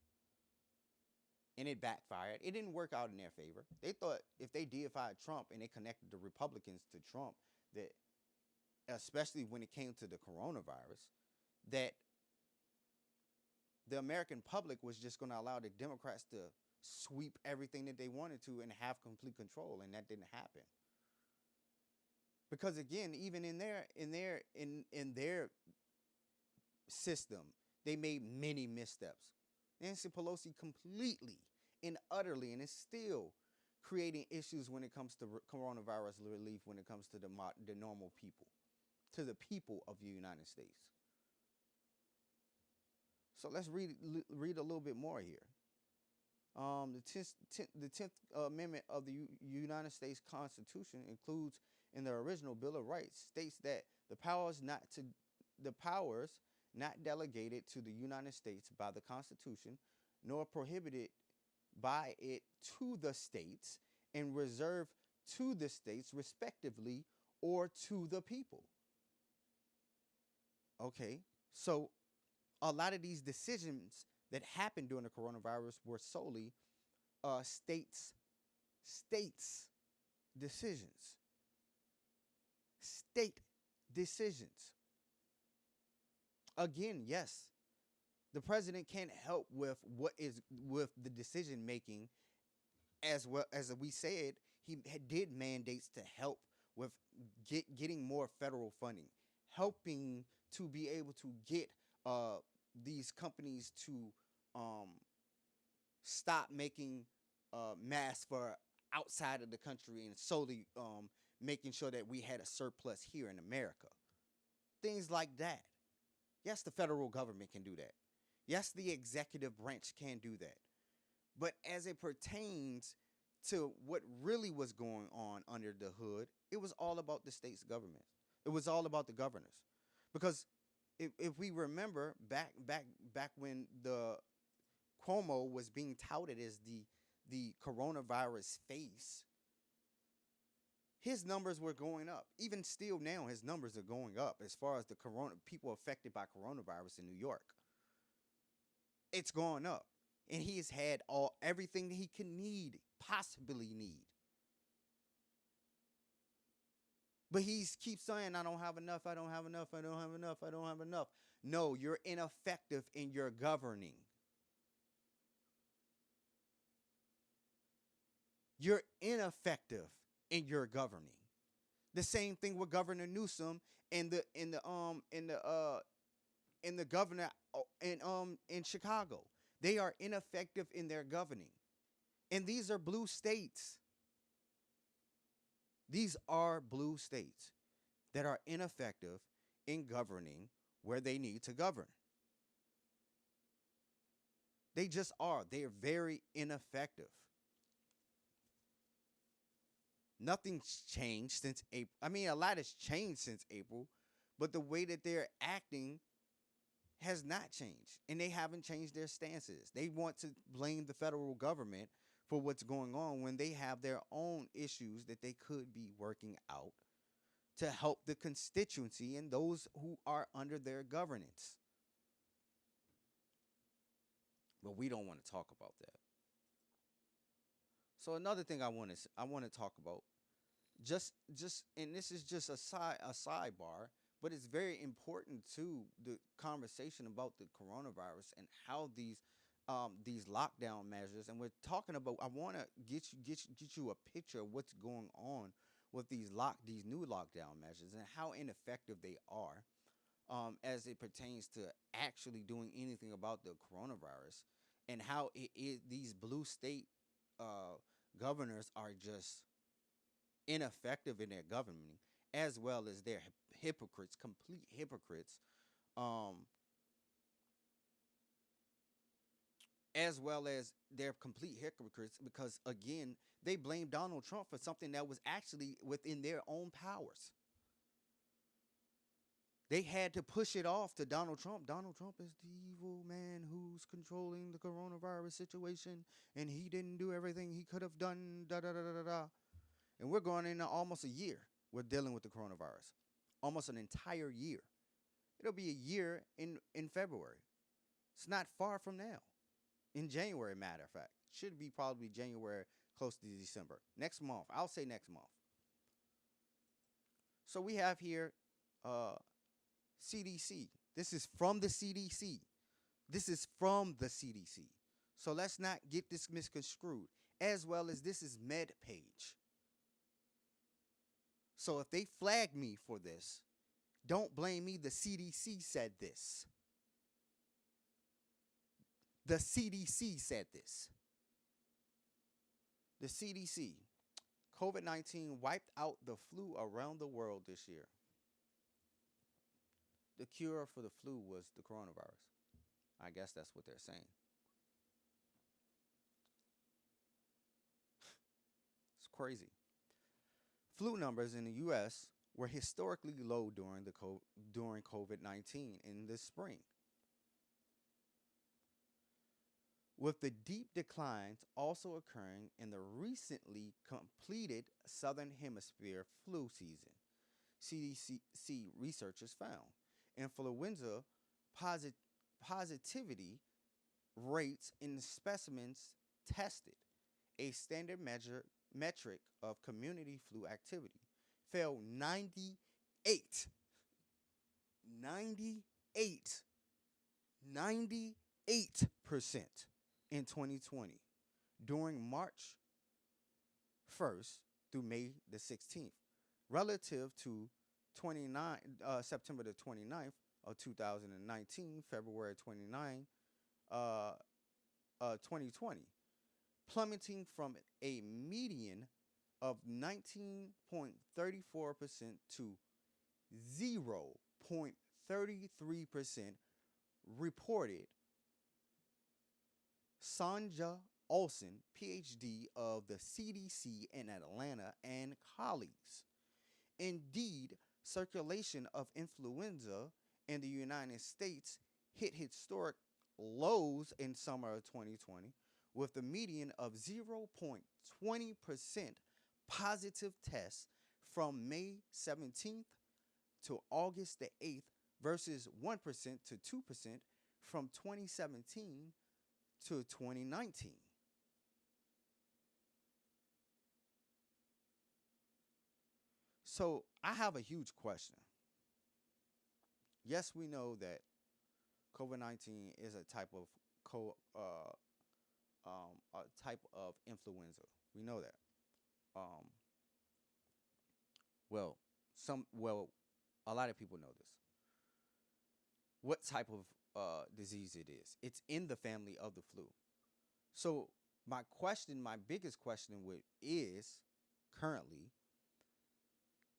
And it backfired. It didn't work out in their favor. They thought if they deified Trump and they connected the Republicans to Trump, that especially when it came to the coronavirus, that the American public was just going to allow the Democrats to sweep everything that they wanted to and have complete control, and that didn't happen. Because again, even in their system, they made many missteps. Nancy Pelosi completely and utterly, and is still creating issues when it comes to coronavirus relief, when it comes to the normal people, to the people of the United States. So let's read a little bit more here. The 10th Amendment of the United States Constitution includes, in the original Bill of Rights, states that the powers not delegated to the United States by the Constitution, nor prohibited by it to the states, and reserved to the states respectively, or to the people. Okay, so a lot of these decisions that happened during the coronavirus were solely states decisions. State decisions. Again, yes, the president can't help with the decision making, as well as we said. He did mandates to help with getting more federal funding, helping to be able to get these companies to stop making masks for outside of the country, and solely making sure that we had a surplus here in America. Things like that. Yes, the federal government can do that. Yes, the executive branch can do that. But as it pertains to what really was going on under the hood, it was all about the state's government. It was all about the governors. Because if we remember back when the Cuomo was being touted as the coronavirus face, his numbers were going up. Even still now, his numbers are going up as far as the people affected by coronavirus in New York. It's going up. And he has had everything that he can possibly need. But he keeps saying, I don't have enough, I don't have enough, I don't have enough, I don't have enough. No, you're ineffective in your governing. You're ineffective in your governing. The same thing with Governor Newsom and the governor in Chicago. They are ineffective in their governing. And these are blue states. These are blue states that are ineffective in governing where they need to govern. They just are. They are very ineffective. Nothing's changed since April. I mean, a lot has changed since April, but the way that they're acting has not changed, and they haven't changed their stances. They want to blame the federal government for what's going on when they have their own issues that they could be working out to help the constituency and those who are under their governance. But we don't want to talk about that. So another thing I want to talk about, just and this is just a sidebar, but it's very important to the conversation about the coronavirus and how these lockdown measures, and we're talking about. I want to get you a picture of what's going on with these new lockdown measures and how ineffective they are, as it pertains to actually doing anything about the coronavirus, and how these blue state governors are just ineffective in their governing, as well as they're hypocrites, complete hypocrites, as well as they're complete hypocrites because, again, they blame Donald Trump for something that was actually within their own powers. They had to push it off to Donald Trump. Donald Trump is the evil man who's controlling the coronavirus situation, and he didn't do everything he could have done, And we're going into almost a year. We're dealing with the coronavirus. Almost an entire year. It'll be a year in February. It's not far from now. In January, matter of fact. Should be probably January, close to December. Next month. I'll say next month. So we have here CDC. This is from the CDC. This is from the CDC. So let's not get this misconstrued. As well as this is MedPage. So if they flag me for this, don't blame me. The CDC said this. The CDC said this. The CDC. COVID-19 wiped out the flu around the world this year. The cure for the flu was the coronavirus. I guess that's what they're saying. It's crazy. Flu numbers in the U.S. were historically low during COVID-19 in the spring, with the deep declines also occurring in the recently completed Southern Hemisphere flu season. CDC researchers found influenza positivity rates in specimens tested, a standard metric of community flu activity, fell 98 98 98% in 2020 during March 1st through May the 16th, relative to September the 29th of 2019, February 29, 2020, plummeting from a median of 19.34% to 0.33% reported. Sanja Olson, PhD of the CDC in Atlanta, and colleagues. Indeed, circulation of influenza in the United States hit historic lows in summer of 2020, with a median of 0.20% positive tests from May 17th to August the 8th versus 1% to 2% from 2017 to 2019. So I have a huge question. Yes, we know that COVID-19 is a type of influenza. We know that. Um, well, a lot of people know this. What type of disease it is? It's in the family of the flu. So my biggest question is currently,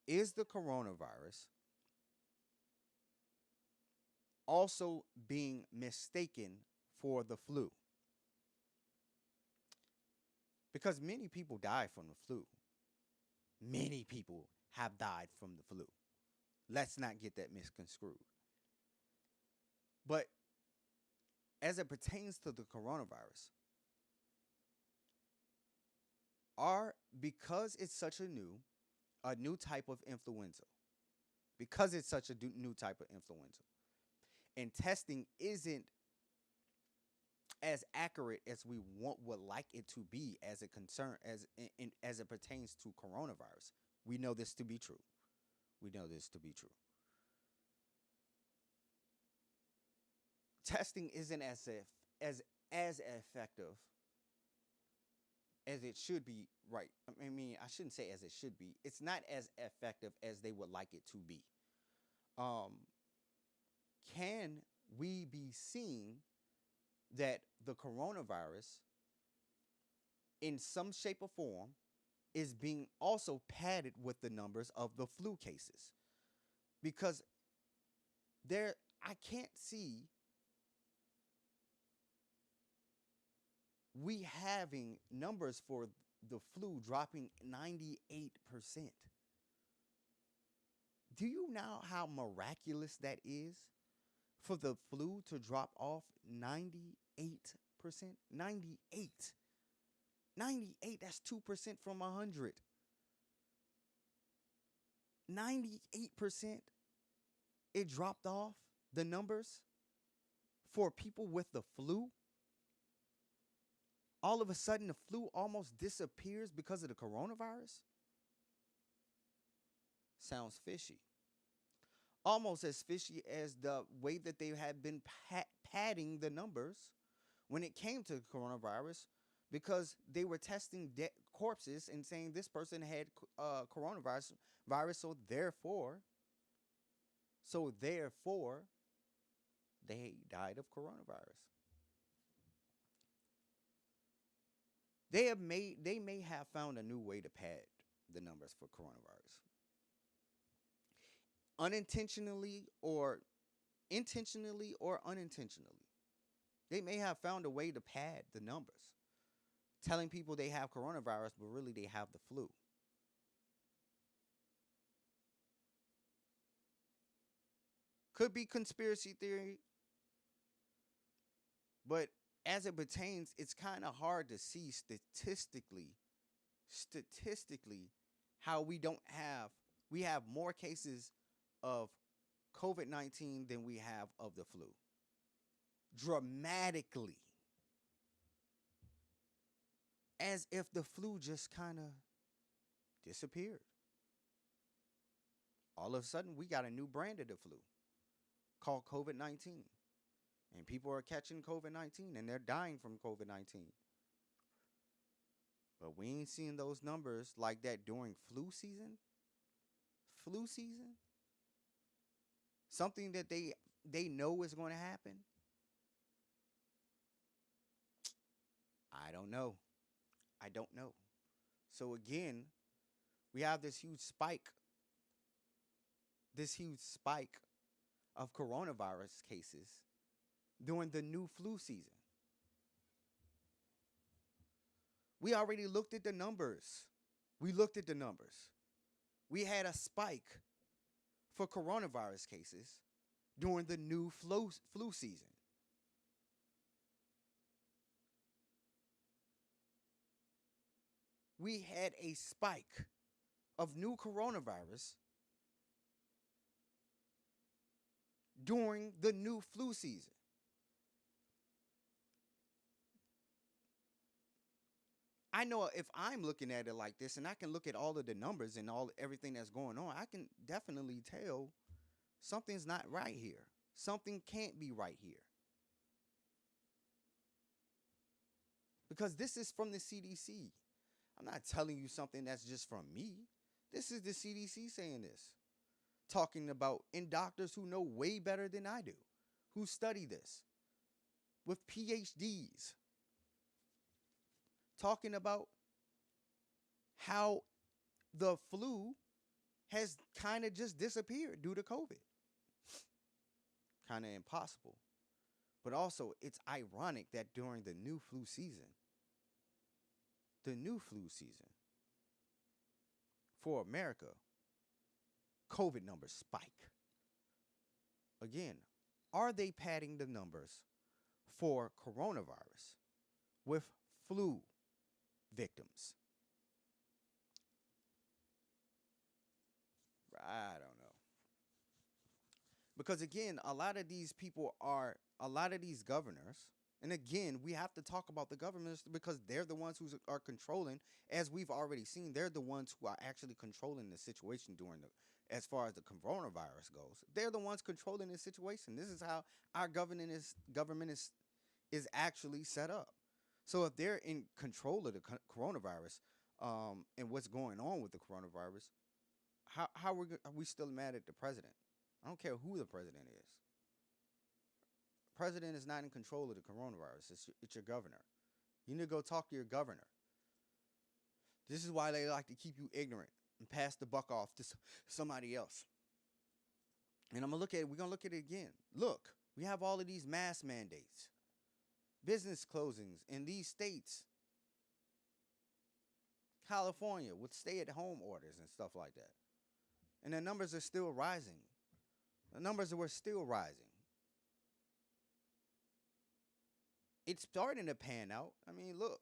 is the coronavirus also being mistaken for the flu? Because many people die from the flu. Many people have died from the flu. Let's not get that misconstrued. But as it pertains to the coronavirus, because it's such a new type of influenza, because it's such a new type of influenza, and testing isn't as accurate as we would like it to be as it pertains to coronavirus. We know this to be true. We know this to be true. Testing isn't as effective as it should be, right? I mean, I shouldn't say as it should be. It's not as effective as they would like it to be. Can we be seeing that the coronavirus, in some shape or form, is being also padded with the numbers of the flu cases? Because I can't see we having numbers for the flu dropping 98%. Do you know how miraculous that is for the flu to drop off 98%? 98. 98, that's 2% from 100. 98%, it dropped off the numbers for people with the flu. All of a sudden, the flu almost disappears because of the coronavirus? Sounds fishy. Almost as fishy as the way that they have been padding the numbers when it came to coronavirus because they were testing corpses and saying this person had coronavirus virus, so therefore they died of coronavirus. They may have found a new way to pad the numbers for coronavirus. Unintentionally or intentionally or unintentionally. They may have found a way to pad the numbers, telling people they have coronavirus, but really they have the flu. Could be conspiracy theory, but as it pertains, it's kind of hard to see statistically how we have more cases of COVID-19 than we have of the flu. Dramatically. As if the flu just kind of disappeared. All of a sudden, we got a new brand of the flu called COVID-19. And people are catching COVID-19 and they're dying from COVID-19. But we ain't seeing those numbers like that during flu season. Flu season? Something that they know is going to happen? I don't know. I don't know. So again, we have this huge spike of coronavirus cases during the new flu season. We already looked at the numbers. We looked at the numbers. We had a spike for coronavirus cases during the new flu season. We had a spike of new coronavirus during the new flu season. I know if I'm looking at it like this and I can look at all of the numbers and everything that's going on, I can definitely tell something's not right here. Something can't be right here. Because this is from the CDC. I'm not telling you something that's just from me. This is the CDC saying this. Talking about, and doctors who know way better than I do, who study this with PhDs. Talking about how the flu has kind of just disappeared due to COVID. Kind of impossible. But also, it's ironic that during the new flu season, for America, COVID numbers spike. Again, are they padding the numbers for coronavirus with flu victims? I don't know. Because again, a lot of these governors, and again, we have to talk about the governors because they're the ones who are controlling, as we've already seen, they're the ones who are actually controlling the situation as far as the coronavirus goes. They're the ones controlling the situation. This is how our government is actually set up. So if they're in control of the coronavirus and what's going on with the coronavirus, how are we still mad at the president? I don't care who the president is. President is not in control of the coronavirus. It's your governor. You need to go talk to your governor. This is why they like to keep you ignorant and pass the buck off to somebody else. And we're going to look at it again. Look, we have all of these mask mandates, business closings in these states. California with stay-at-home orders and stuff like that. And the numbers are still rising. The numbers were still rising. It's starting to pan out. I mean, look,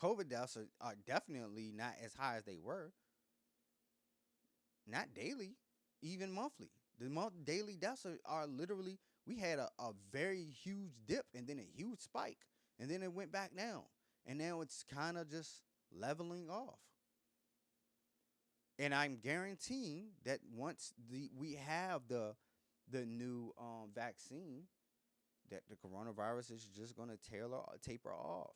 COVID deaths are definitely not as high as they were. Not daily, even monthly. The daily deaths are literally, we had a very huge dip and then a huge spike. And then it went back down. And now it's kind of just leveling off. And I'm guaranteeing that once we have the new vaccine, that the coronavirus is just going to taper off.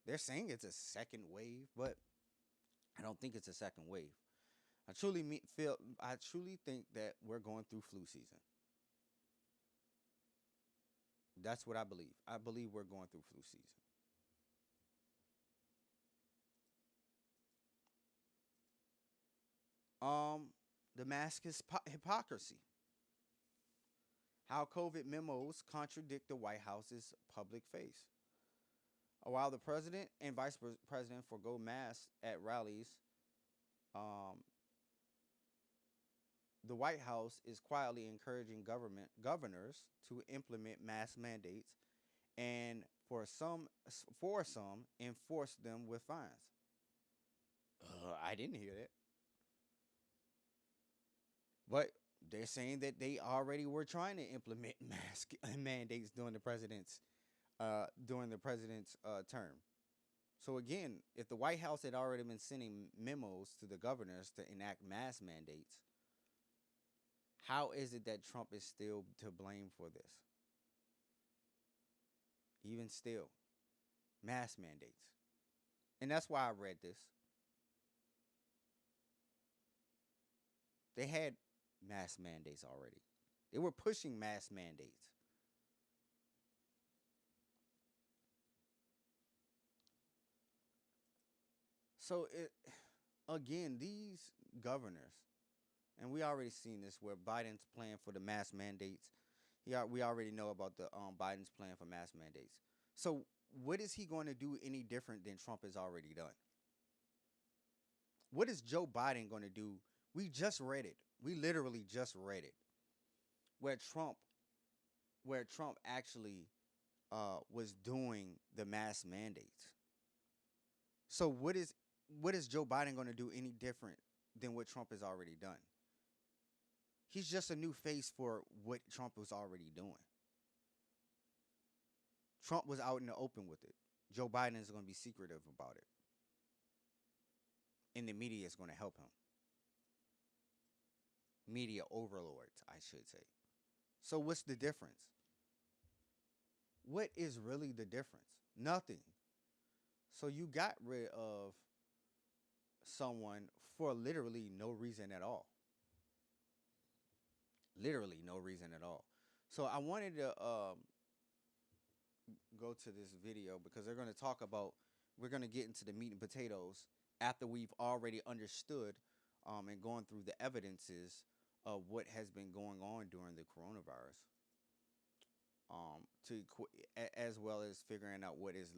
They're saying it's a second wave, but I don't think it's a second wave. I truly think that we're going through flu season. That's what I believe. I believe we're going through flu season. The mask is hypocrisy. How COVID memos contradict the White House's public face. While the president and vice president forgo masks at rallies, the White House is quietly encouraging governors to implement mask mandates, and for some enforce them with fines. I didn't hear that. But they're saying that they already were trying to implement mask mandates during the president's term. So again, if the White House had already been sending memos to the governors to enact mask mandates, how is it that Trump is still to blame for this? Even still, mask mandates. And that's why I read this. They had mask mandates already. They were pushing mask mandates. So, again, these governors, and we already seen this where Biden's plan for the mask mandates. We already know about the Biden's plan for mask mandates. So, what is he going to do any different than Trump has already done? What is Joe Biden going to do? We just read it. We literally just read it, where Trump actually was doing the mask mandates. So what is Joe Biden going to do any different than what Trump has already done? He's just a new face for what Trump was already doing. Trump was out in the open with it. Joe Biden is going to be secretive about it. And the media is going to help him. Media overlords, I should say. So what's the difference? What is really the difference? Nothing. So you got rid of someone for literally no reason at all. Literally no reason at all. So I wanted to go to this video because they're going to talk about, we're going to get into the meat and potatoes after we've already understood and gone through the evidences of what has been going on during the coronavirus, as well as figuring out what is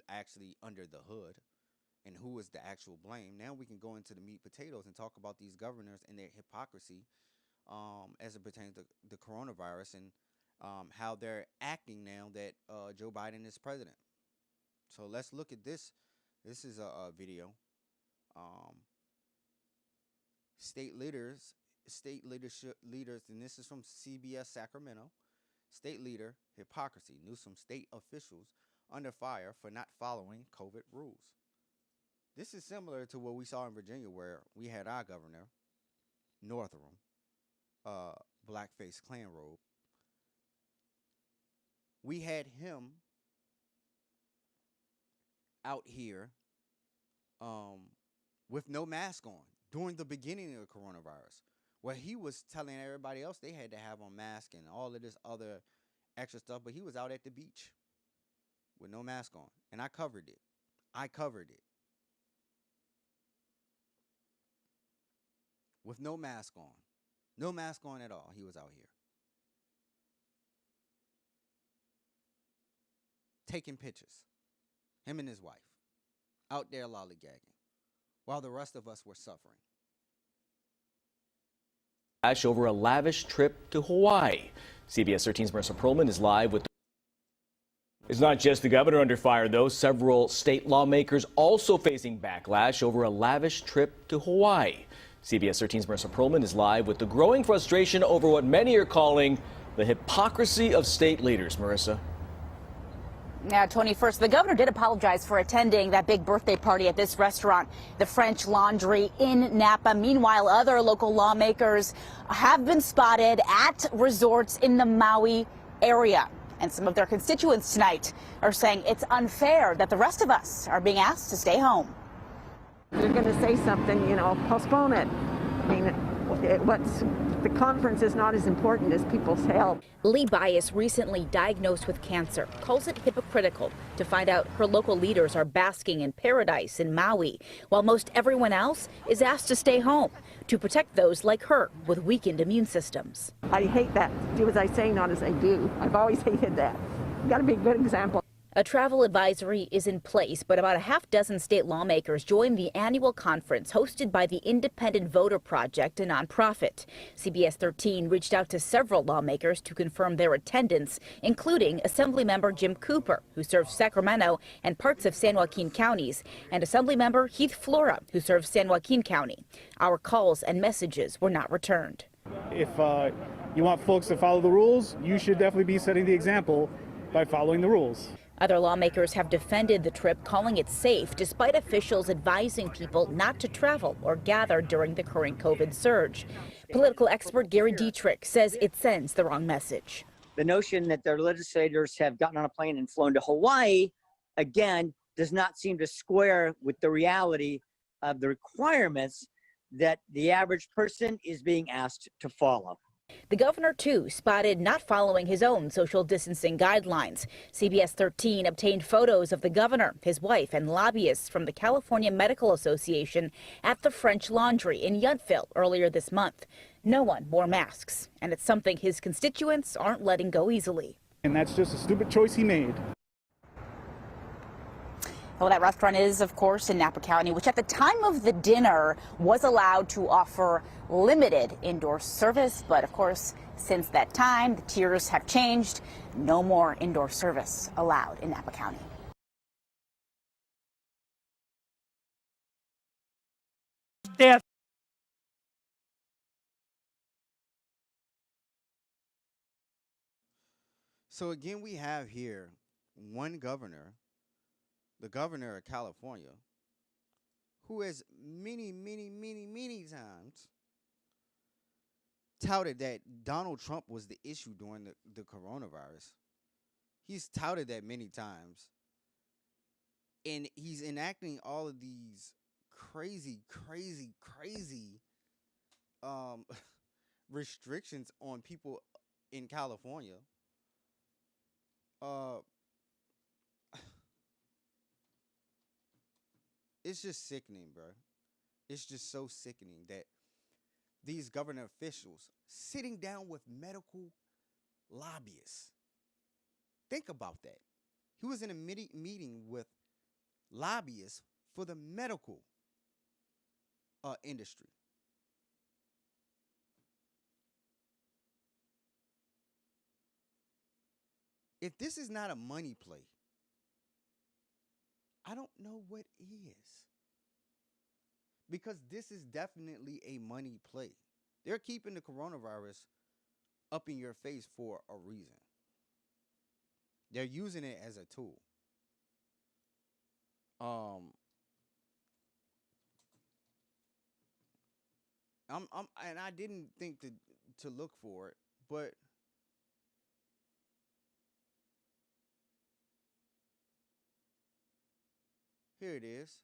actually under the hood and who is the actual blame. Now we can go into the meat potatoes and talk about these governors and their hypocrisy as it pertains to the coronavirus and how they're acting now that Joe Biden is president. So let's look at this. This is a video. State leaders, and this is from CBS Sacramento. State leader, hypocrisy. Newsom state officials under fire for not following COVID rules. This is similar to what we saw in Virginia, where we had our governor, Northam, blackface Klan robe. We had him out here with no mask on during the beginning of the coronavirus, where he was telling everybody else they had to have on mask and all of this other extra stuff, but he was out at the beach with no mask on, and I covered it. With no mask on at all. He was out here taking pictures, him and his wife, out there lollygagging, while the rest of us were suffering. Over a lavish trip to Hawaii. CBS 13's Marissa Perlman is live with. It's not just the governor under fire, though. Several state lawmakers also facing backlash over a lavish trip to Hawaii. CBS 13's Marissa Perlman is live with the growing frustration over what many are calling the hypocrisy of state leaders. Marissa. Now, Tony, first, the governor did apologize for attending that big birthday party at this restaurant, the French Laundry in Napa. Meanwhile, other local lawmakers have been spotted at resorts in the Maui area. And some of their constituents tonight are saying it's unfair that the rest of us are being asked to stay home. If you're going to say something, postpone it. I mean, the conference is not as important as people's health. Lee Bias, recently diagnosed with cancer, calls it hypocritical to find out her local leaders are basking in paradise in Maui, while most everyone else is asked to stay home to protect those like her with weakened immune systems. I hate that. Do as I say, not as I do. I've always hated that. You've got to be a good example. A travel advisory is in place, but about a half dozen state lawmakers joined the annual conference hosted by the Independent Voter Project, a nonprofit. CBS 13 reached out to several lawmakers to confirm their attendance, including Assemblymember Jim Cooper, who serves Sacramento and parts of San Joaquin counties, and Assemblymember Heath Flora, who serves San Joaquin County. Our calls and messages were not returned. If you want folks to follow the rules, you should definitely be setting the example by following the rules. Other lawmakers have defended the trip, calling it safe, despite officials advising people not to travel or gather during the current COVID surge. Political expert Gary Dietrich says it sends the wrong message. The notion that their legislators have gotten on a plane and flown to Hawaii, again, does not seem to square with the reality of the requirements that the average person is being asked to follow. The governor, too, spotted not following his own social distancing guidelines. CBS 13 obtained photos of the governor, his wife, and lobbyists from the California Medical Association at the French Laundry in Yountville earlier this month. No one wore masks, and it's something his constituents aren't letting go easily. And that's just a stupid choice he made. Well, that restaurant is, of course, in Napa County, which at the time of the dinner was allowed to offer limited indoor service. But, of course, since that time, the tiers have changed. No more indoor service allowed in Napa County. Death. So again, we have here one governor, the governor of California, who has many times touted that Donald Trump was the issue during the coronavirus. He's touted that many times. And he's enacting all of these crazy restrictions on people in California. It's just sickening, bro. It's just so sickening that these government officials sitting down with medical lobbyists. Think about that. He was in a meeting with lobbyists for the medical industry. If this is not a money play, I don't know what is. Because this is definitely a money play. They're keeping the coronavirus up in your face for a reason. They're using it as a tool. And I didn't think to look for it, but here it is.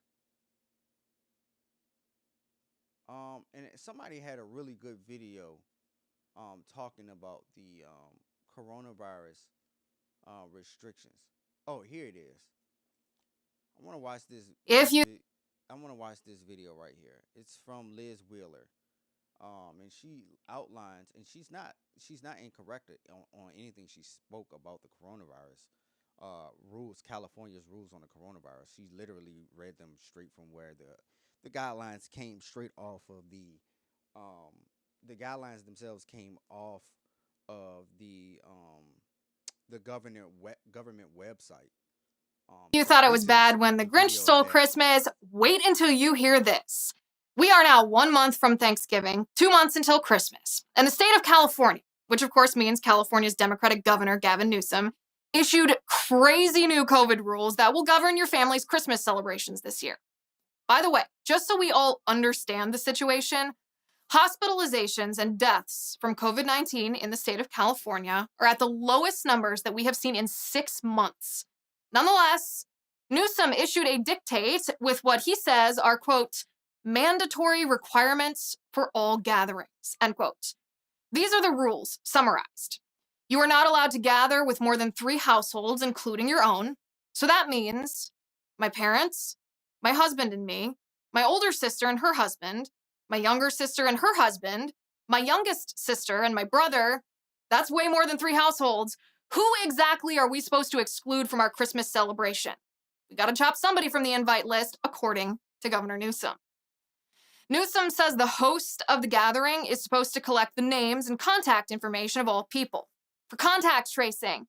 And somebody had a really good video talking about the coronavirus restrictions. Oh, here it is. I want to watch this. I want to watch this video right here. It's from Liz Wheeler. And she outlines, and she's not incorrect on anything she spoke about the coronavirus rules, California's rules on the coronavirus. She literally read them straight from where the guidelines came straight off of the guidelines themselves came off of the government website. You thought it was bad when the Grinch stole Christmas? Wait until you hear this. We are now 1 month from Thanksgiving, 2 months until Christmas, and the state of California, which of course means California's Democratic Governor Gavin Newsom, issued crazy new COVID rules that will govern your family's Christmas celebrations this year. By the way, just so we all understand the situation, Hospitalizations and deaths from COVID-19 in the state of California are at the lowest numbers that we have seen in 6 months. Nonetheless, Newsom issued a dictate with what he says are, quote, mandatory requirements for all gatherings, end quote. These are the rules summarized. You are not allowed to gather with more than 3 households, including your own. So that means my parents, my husband and me, my older sister and her husband, my younger sister and her husband, my youngest sister and my brother. That's way more than 3 households. Who exactly are we supposed to exclude from our Christmas celebration? We gotta chop somebody from the invite list, according to Governor Newsom. Newsom says the host of the gathering is supposed to collect the names and contact information of all people for contact tracing.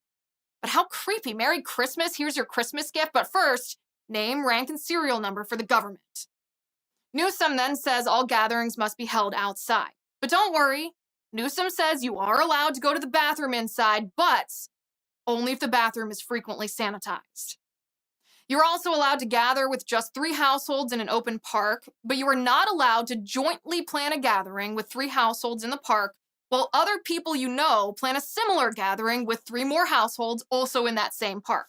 But how creepy. Merry Christmas, here's your Christmas gift, but first, name, rank, and serial number for the government. Newsom then says all gatherings must be held outside. But don't worry, Newsom says you are allowed to go to the bathroom inside, but only if the bathroom is frequently sanitized. You're also allowed to gather with just 3 households in an open park, but you are not allowed to jointly plan a gathering with 3 households in the park while other people you know plan a similar gathering with 3 more households also in that same park.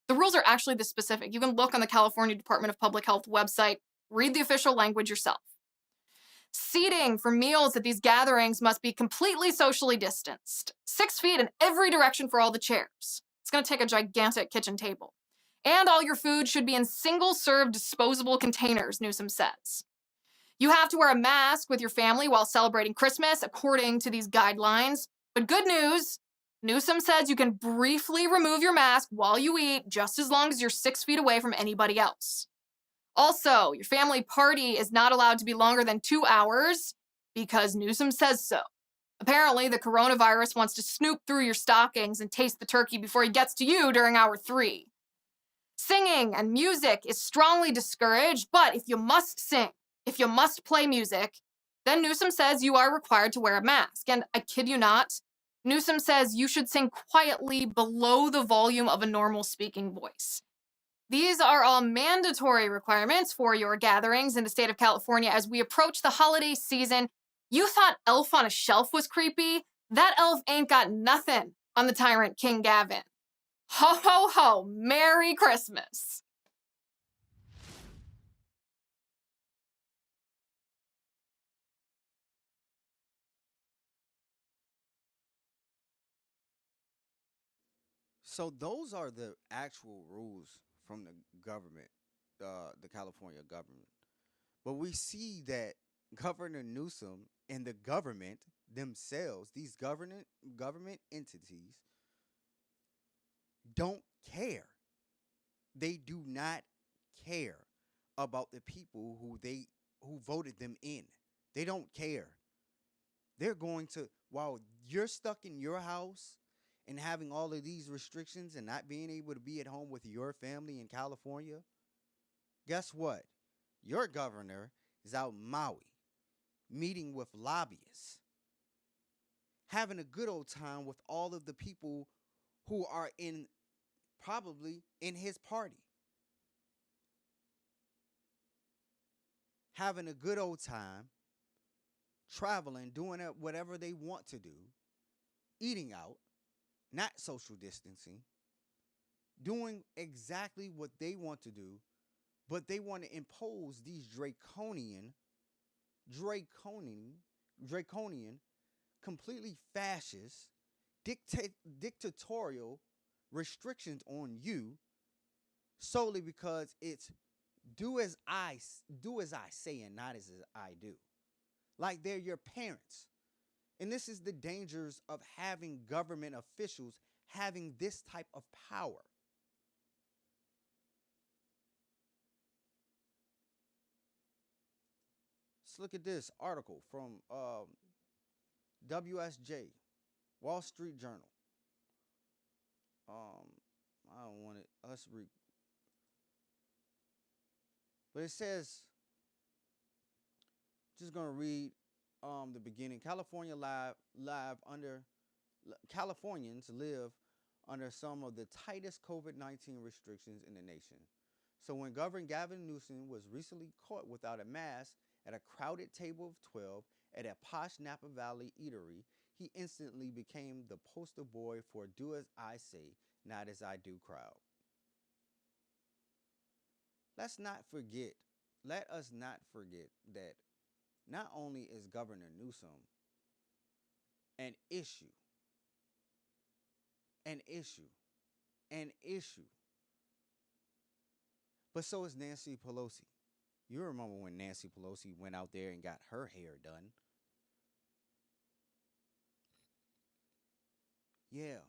The rules are actually this specific. You can look on the California Department of Public Health website, read the official language yourself. Seating for meals at these gatherings must be completely socially distanced, 6 feet in every direction for all the chairs. It's going to take a gigantic kitchen table. And all your food should be in single-serve disposable containers, Newsom says. You have to wear a mask with your family while celebrating Christmas, according to these guidelines. But good news, Newsom says you can briefly remove your mask while you eat, just as long as you're 6 feet away from anybody else. Also, your family party is not allowed to be longer than 2 hours because Newsom says so. Apparently, the coronavirus wants to snoop through your stockings and taste the turkey before he gets to you during hour 3. Singing and music is strongly discouraged, but if you must sing, if you must play music, then Newsom says you are required to wear a mask. And I kid you not, Newsom says you should sing quietly below the volume of a normal speaking voice. These are all mandatory requirements for your gatherings in the state of California as we approach the holiday season. You thought Elf on a Shelf was creepy? That elf ain't got nothing on the tyrant King Gavin. Ho, ho, ho, Merry Christmas. So those are the actual rules from the government, the California government. But we see that Governor Newsom and the government themselves, these government entities, don't care. They do not care about the people who voted them in. They don't care. They're going to, while you're stuck in your house and having all of these restrictions and not being able to be at home with your family in California, guess what? Your governor is out in Maui meeting with lobbyists, having a good old time with all of the people who are probably in his party. Having a good old time, traveling, doing whatever they want to do, eating out, not social distancing, doing exactly what they want to do, but they want to impose these draconian, completely fascist, dictatorial restrictions on you solely because it's do as I say and not as I do. Like they're your parents. And this is the dangers of having government officials having this type of power. Let's look at this article from WSJ, Wall Street Journal. I don't want it. Let's read. But it says, just gonna read the beginning. Californians live under some of the tightest COVID-19 restrictions in the nation. So when Governor Gavin Newsom was recently caught without a mask at a crowded table of 12 at a posh Napa Valley eatery, he instantly became the poster boy for do as I say, not as I do crowd. Let us not forget that not only is Governor Newsom an issue, but so is Nancy Pelosi. You remember when Nancy Pelosi went out there and got her hair done? Yeah,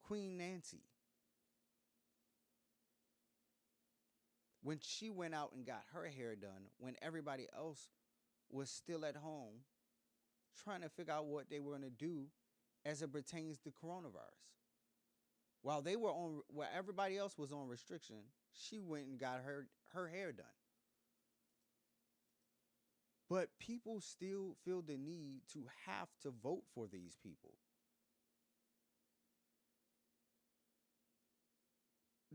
Queen Nancy. When she went out and got her hair done, when everybody else was still at home trying to figure out what they were going to do as it pertains to coronavirus. While everybody else was on restriction, she went and got her hair done. But people still feel the need to have to vote for these people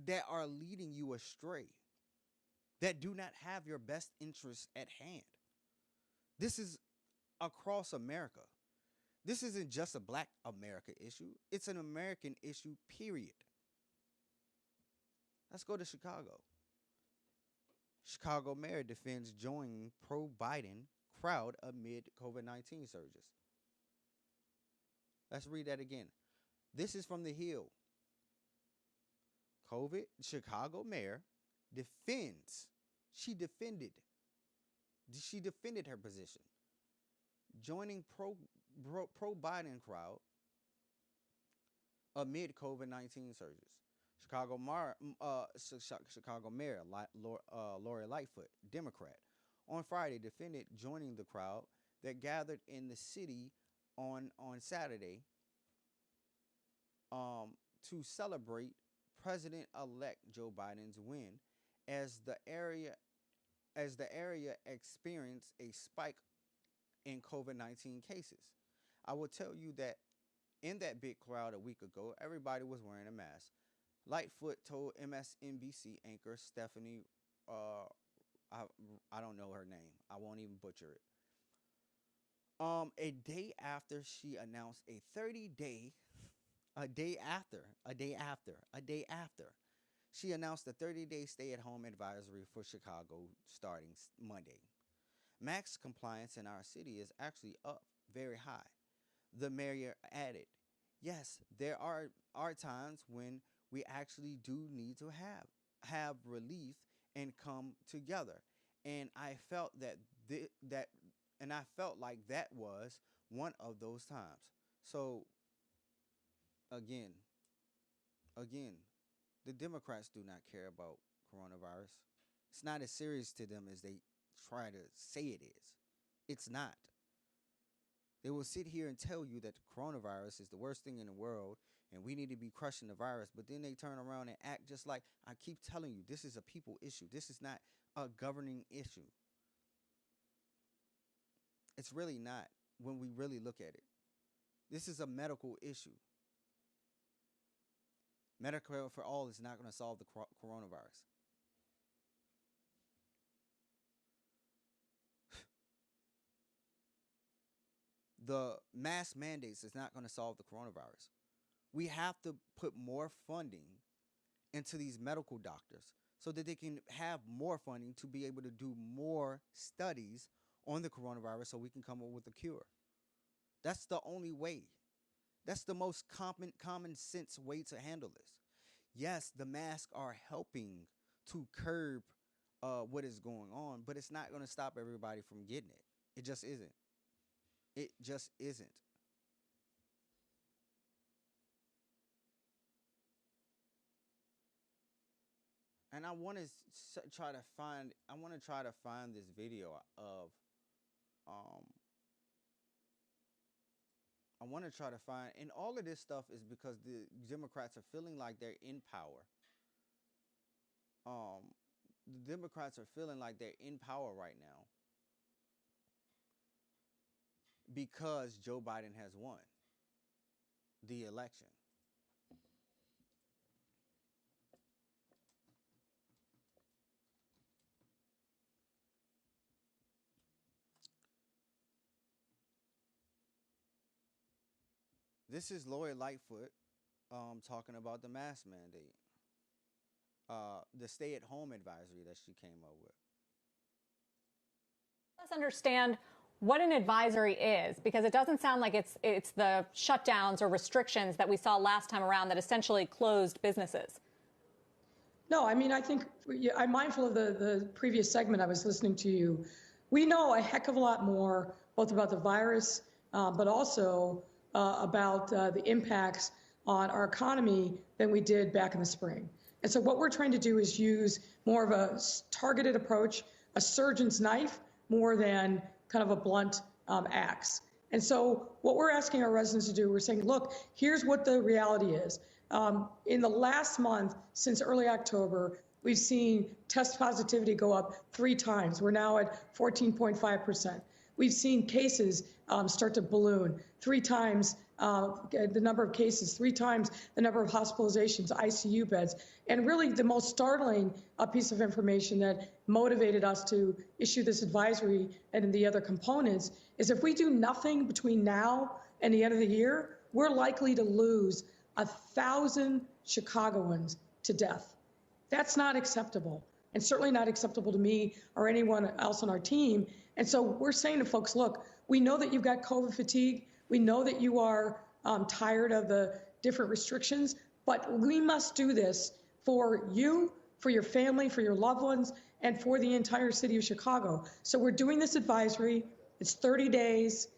that are leading you astray, that do not have your best interests at hand. This is across America. This isn't just a Black America issue. It's an American issue, period. Let's go to Chicago. Chicago mayor defends joining pro-Biden crowd amid COVID-19 surges. Let's read that again. This is from The Hill. Chicago mayor she defended her position, joining pro-Biden crowd amid COVID-19 surges. Chicago Mayor Lori Lightfoot, Democrat, on Friday defended joining the crowd that gathered in the city on Saturday to celebrate President-elect Joe Biden's win as the area experienced a spike in COVID-19 cases. I will tell you that in that big crowd a week ago, everybody was wearing a mask. Lightfoot told MSNBC anchor Stephanie, I don't know her name. I won't even butcher it. A day after she announced a day after, she announced a 30-day stay-at-home advisory for Chicago starting Monday. Mask compliance in our city is actually up very high. The mayor added, yes, there are times when we actually do need to have relief and come together. And I felt like that was one of those times. So again, the Democrats do not care about coronavirus. It's not as serious to them as they try to say it is. It's not. They will sit here and tell you that the coronavirus is the worst thing in the world and we need to be crushing the virus, but then they turn around and act just like, I keep telling you, this is a people issue. This is not a governing issue. It's really not when we really look at it. This is a medical issue. Medicare for all is not going to solve the coronavirus. The mask mandates is not going to solve the coronavirus. We have to put more funding into these medical doctors so that they can have more funding to be able to do more studies on the coronavirus so we can come up with a cure. That's the only way. That's the most common sense way to handle this. Yes, the masks are helping to curb what is going on, but it's not going to stop everybody from getting it. It just isn't. It just isn't. And I want to try to find this video of and all of this stuff is because the Democrats are feeling like they're in power. The Democrats are feeling like they're in power right now because Joe Biden has won the election. This is Lori Lightfoot talking about the mask mandate. The stay-at-home advisory that she came up with. Let's understand what an advisory is, because it doesn't sound like it's the shutdowns or restrictions that we saw last time around that essentially closed businesses. No, I mean, I think I'm mindful of the previous segment I was listening to you. We know a heck of a lot more, both about the virus, but also about the impacts on our economy than we did back in the spring. And so what we're trying to do is use more of a targeted approach, a surgeon's knife, more than kind of a blunt axe. And so what we're asking our residents to do, we're saying, look, here's what the reality is. In the last month, since early October, we've seen test positivity go up 3 times. We're now at 14.5%. We've seen cases start to balloon 3 times, the number of cases, 3 times the number of hospitalizations, ICU beds. And really the most startling piece of information that motivated us to issue this advisory and the other components is if we do nothing between now and the end of the year, we're likely to lose 1,000 Chicagoans to death. That's not acceptable, and certainly not acceptable to me or anyone else on our team. And so we're saying to folks, look, we know that you've got COVID fatigue. We know that you are tired of the different restrictions, but we must do this for you, for your family, for your loved ones, and for the entire city of Chicago. So we're doing this advisory. It's 30 days.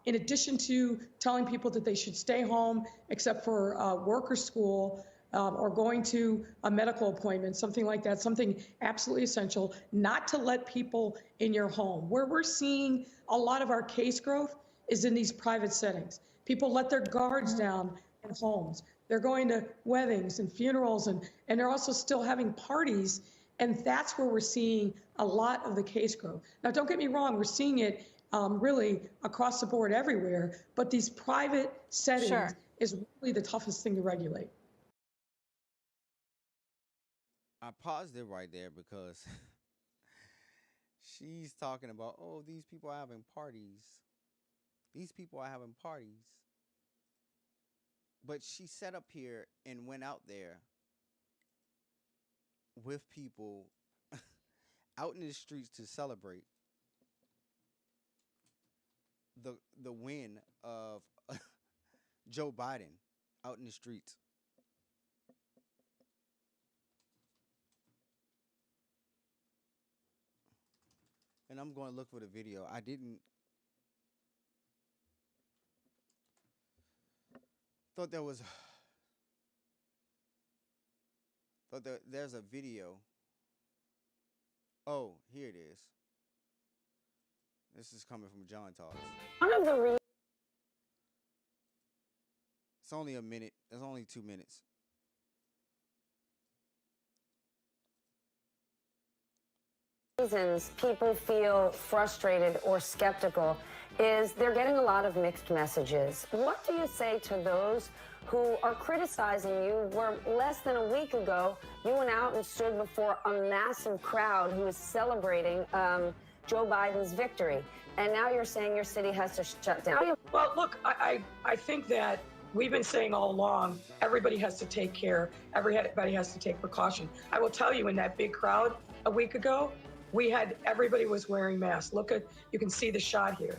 In addition to telling people that they should stay home except for work or school, or going to a medical appointment, something like that, something absolutely essential, not to let people in your home. Where we're seeing a lot of our case growth is in these private settings. People let their guards down in homes. They're going to weddings and funerals, and they're also still having parties, and that's where we're seeing a lot of the case growth. Now, don't get me wrong, we're seeing it really across the board everywhere, but these private settings is really the toughest thing to regulate. I paused it right there because she's talking about, oh, these people are having parties. These people are having parties. But she sat up here and went out there with people out in the streets to celebrate the win of Joe Biden out in the streets. And I'm going to look for the video. I didn't. Thought there was. Thought there's a video. Oh, here it is. This is coming from John Talks. One of the It's only a minute. It's only 2 minutes. Reasons people feel frustrated or skeptical is they're getting a lot of mixed messages. What do you say to those who are criticizing you where less than a week ago you went out and stood before a massive crowd who was celebrating Joe Biden's victory, and now you're saying your city has to shut down? Well, look, I think that we've been saying all along, everybody has to take care, everybody has to take precaution. I will tell you, in that big crowd a week ago, everybody was wearing masks. You can see the shot here.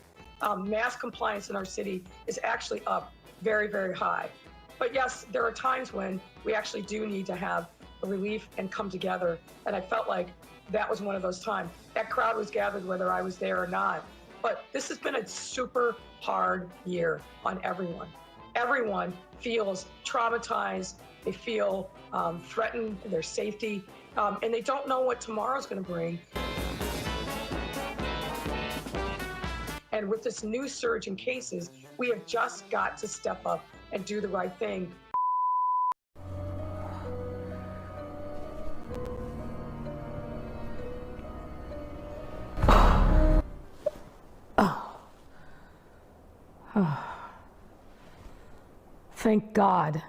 Mask compliance in our city is actually up very, very high. But yes, there are times when we actually do need to have a relief and come together. And I felt like that was one of those times. That crowd was gathered whether I was there or not. But this has been a super hard year on everyone. Everyone feels traumatized. They feel threatened, their safety, and they don't know what tomorrow's going to bring. And with this new surge in cases, we have just got to step up and do the right thing. Thank God.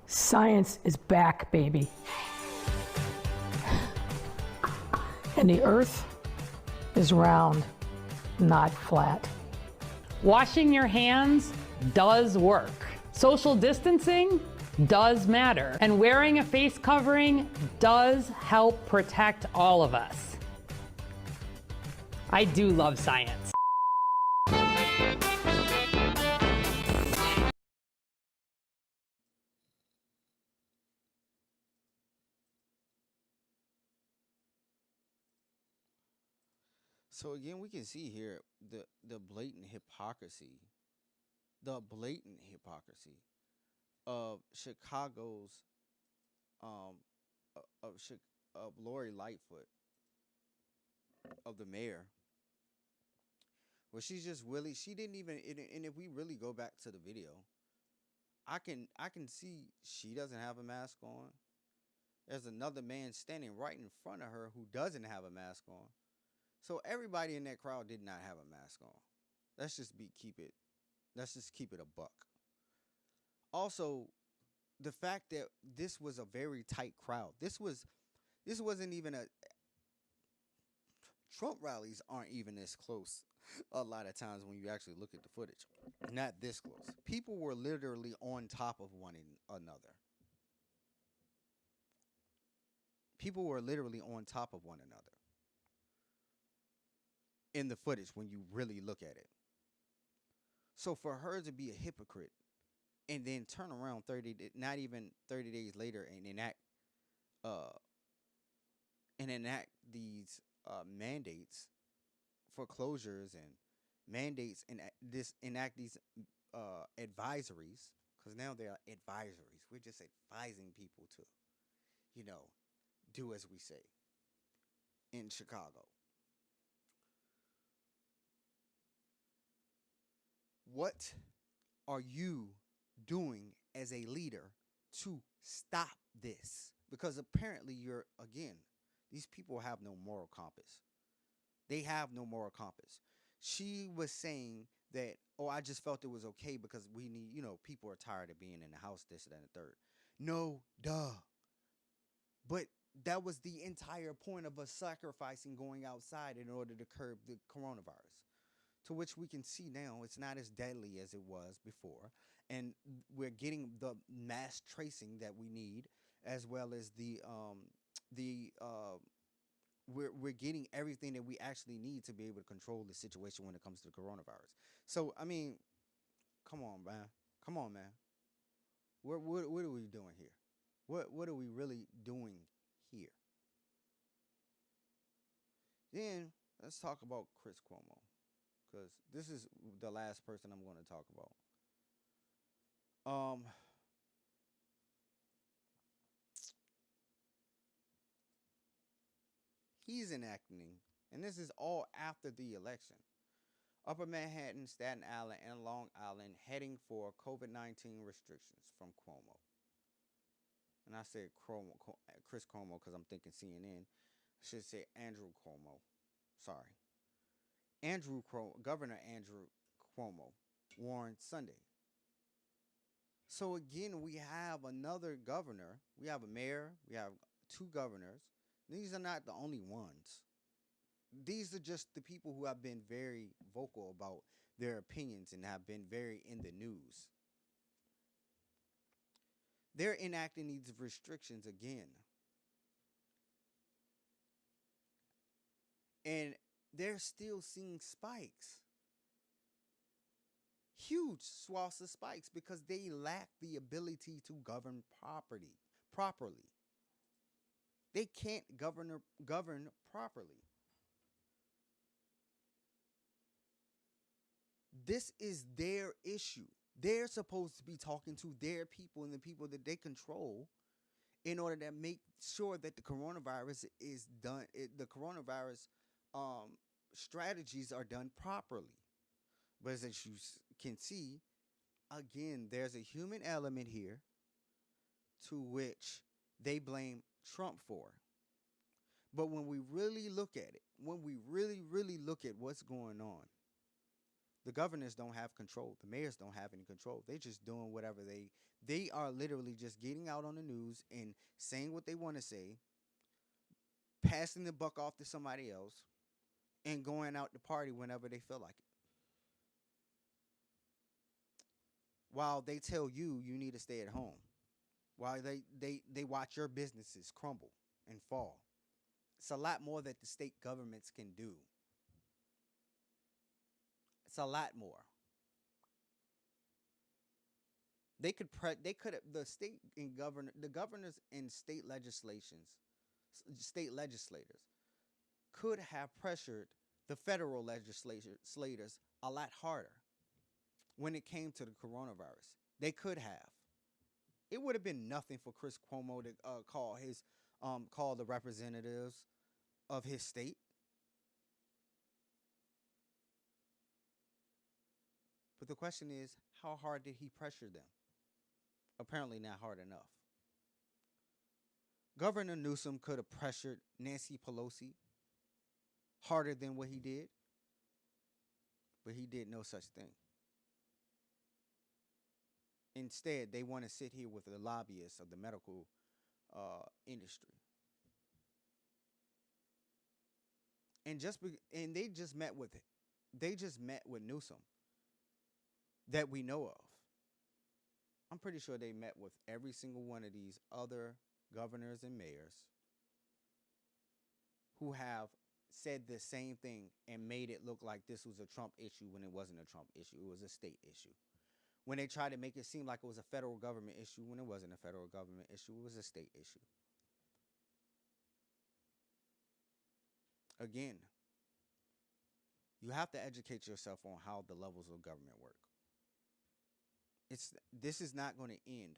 Science is back, baby. And the earth is round, not flat. Washing your hands does work. Social distancing does matter. And wearing a face covering does help protect all of us. I do love science. So again, we can see here the blatant hypocrisy, of Chicago's of Lori Lightfoot, of the mayor, where she's just really, she didn't even, and if we really go back to the video, I can see she doesn't have a mask on. There's another man standing right in front of her who doesn't have a mask on. So everybody in that crowd did not have a mask on. Let's just keep it a buck. Also, the fact that this was a very tight crowd. This wasn't even a Trump rallies aren't even this close a lot of times when you actually look at the footage. Not this close. People were literally on top of one another. People were literally on top of one another in the footage when you really look at it. So for her to be a hypocrite and then turn around not even 30 days later and enact these mandates for closures and mandates and enact these advisories, because now they are advisories. We're just advising people to, do as we say in Chicago. What are you doing as a leader to stop this? Because apparently these people have no moral compass. They have no moral compass. She was saying that, I just felt it was okay because we need, people are tired of being in the house, this, that, and the third. No, duh. But that was the entire point of us sacrificing going outside in order to curb the coronavirus. To which we can see now it's not as deadly as it was before. And we're getting the mass tracing that we need, as well as we're getting everything that we actually need to be able to control the situation when it comes to the coronavirus. So, I mean, come on, man. Come on, man. What are we doing here? What are we really doing here? Then let's talk about Chris Cuomo, because this is the last person I'm going to talk about. He's enacting, and this is all after the election, Upper Manhattan, Staten Island, and Long Island heading for COVID-19 restrictions from Cuomo. And I said Chris Cuomo because I'm thinking CNN. I should say Andrew Cuomo. Sorry. Governor Andrew Cuomo warned Sunday. So again, we have another governor. We have a mayor. We have two governors. These are not the only ones. These are just the people who have been very vocal about their opinions and have been very in the news. They're enacting these restrictions again. And they're still seeing spikes. Huge swaths of spikes because they lack the ability to govern properly. They can't govern properly. This is their issue. They're supposed to be talking to their people and the people that they control in order to make sure that the coronavirus is done. The coronavirus strategies are done properly. But as you can see, again, there's a human element here to which they blame Trump for. But when we really look at it, when we really look at what's going on, the governors don't have control. The mayors don't have any control. They're just doing whatever they are literally just getting out on the news and saying what they want to say, passing the buck off to somebody else, and going out to party whenever they feel like it. while they tell you you need to stay at home, while they watch your businesses crumble and fall. It's a lot more that the state governments can do. It's a lot more. They could the state and the governors and state legislators could have pressured the federal legislators a lot harder when it came to the coronavirus. They could have. It would have been nothing for Chris Cuomo to call the representatives of his state. But the question is, how hard did he pressure them? Apparently not hard enough. Governor Newsom could have pressured Nancy Pelosi harder than what he did, but he did no such thing. Instead, they want to sit here with the lobbyists of the medical industry. And they just met with Newsom that we know of. I'm pretty sure they met with every single one of these other governors and mayors who have said the same thing and made it look like this was a Trump issue when it wasn't a Trump issue. It was a state issue. When they tried to make it seem like it was a federal government issue when it wasn't a federal government issue, it was a state issue. Again, you have to educate yourself on how the levels of government work. This is not going to end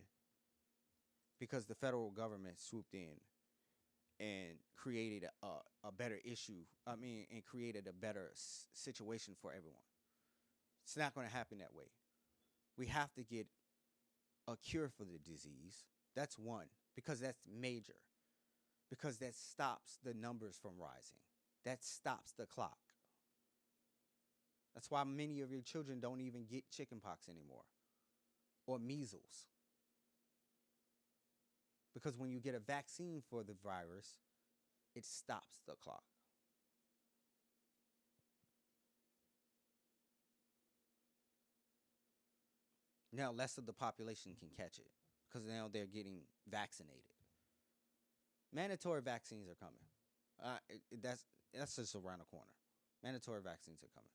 because the federal government swooped in and created a better issue. And created a better situation for everyone. It's not going to happen that way. We have to get a cure for the disease. That's one, because that's major. Because that stops the numbers from rising. That stops the clock. That's why many of your children don't even get chickenpox anymore or measles. Because when you get a vaccine for the virus, it stops the clock. Now less of the population can catch it because now they're getting vaccinated. Mandatory vaccines are coming. That's just around the corner. Mandatory vaccines are coming.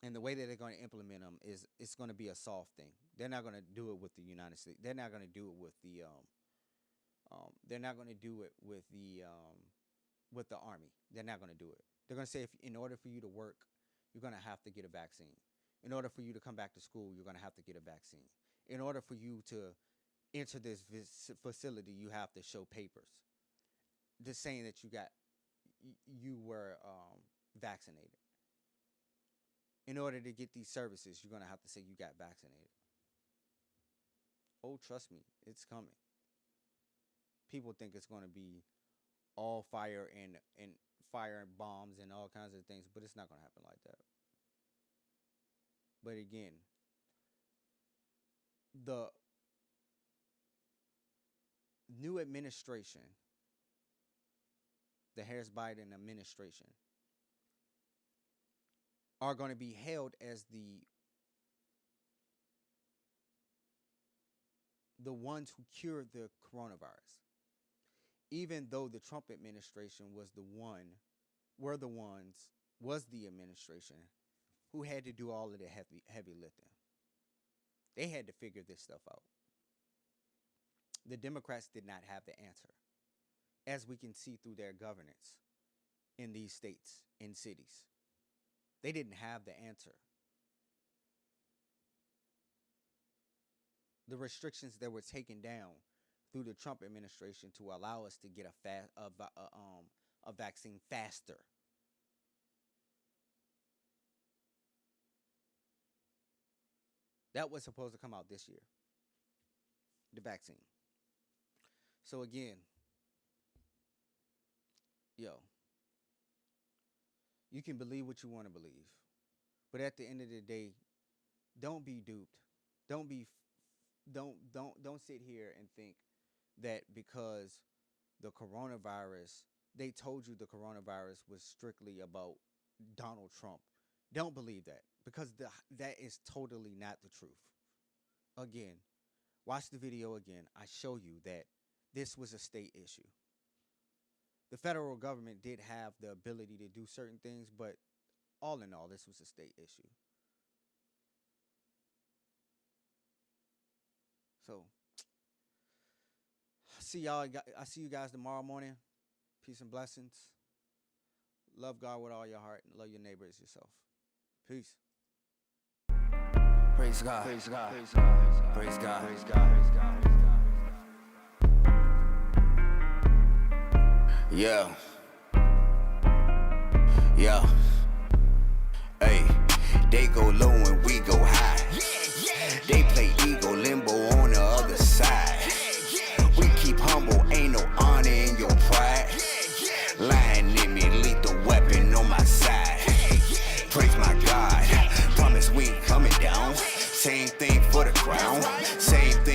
And the way that they're going to implement them is it's going to be a soft thing. They're not going to do it with the United States. They're not going to do it with the they're not going to do it with the Army. They're not going to do it. They're going to say, if in order for you to work, you're going to have to get a vaccine. In order for you to come back to school, you're going to have to get a vaccine. In order for you to enter this facility, you have to show papers just saying that you were vaccinated. In order to get these services, you're going to have to say you got vaccinated. Oh, trust me, it's coming. People think it's going to be all fire and fire and bombs and all kinds of things, but it's not going to happen like that. But again, the new administration, the Harris-Biden administration, are going to be hailed as the ones who cured the coronavirus. Even though the Trump administration was the administration who had to do all of the heavy lifting. They had to figure this stuff out. The Democrats did not have the answer, as we can see through their governance in these states, in cities. They didn't have the answer. The restrictions that were taken down through the Trump administration to allow us to get a vaccine faster. That was supposed to come out this year, the vaccine. So again, you can believe what you want to believe, but at the end of the day, don't be duped. Don't sit here and think that because the coronavirus, they told you the coronavirus was strictly about Donald Trump, Don't believe that, because that is totally not the truth. Again, watch the video again. I show you that this was a state issue. The federal government did have the ability to do certain things, but all in all, this was a state issue. So, I see you guys tomorrow morning. Peace and blessings. Love God with all your heart and love your neighbor as yourself. Peace. Praise God. Praise God. Praise God. Praise God. Praise God. Praise God. Yeah. Yeah. Hey, they go low and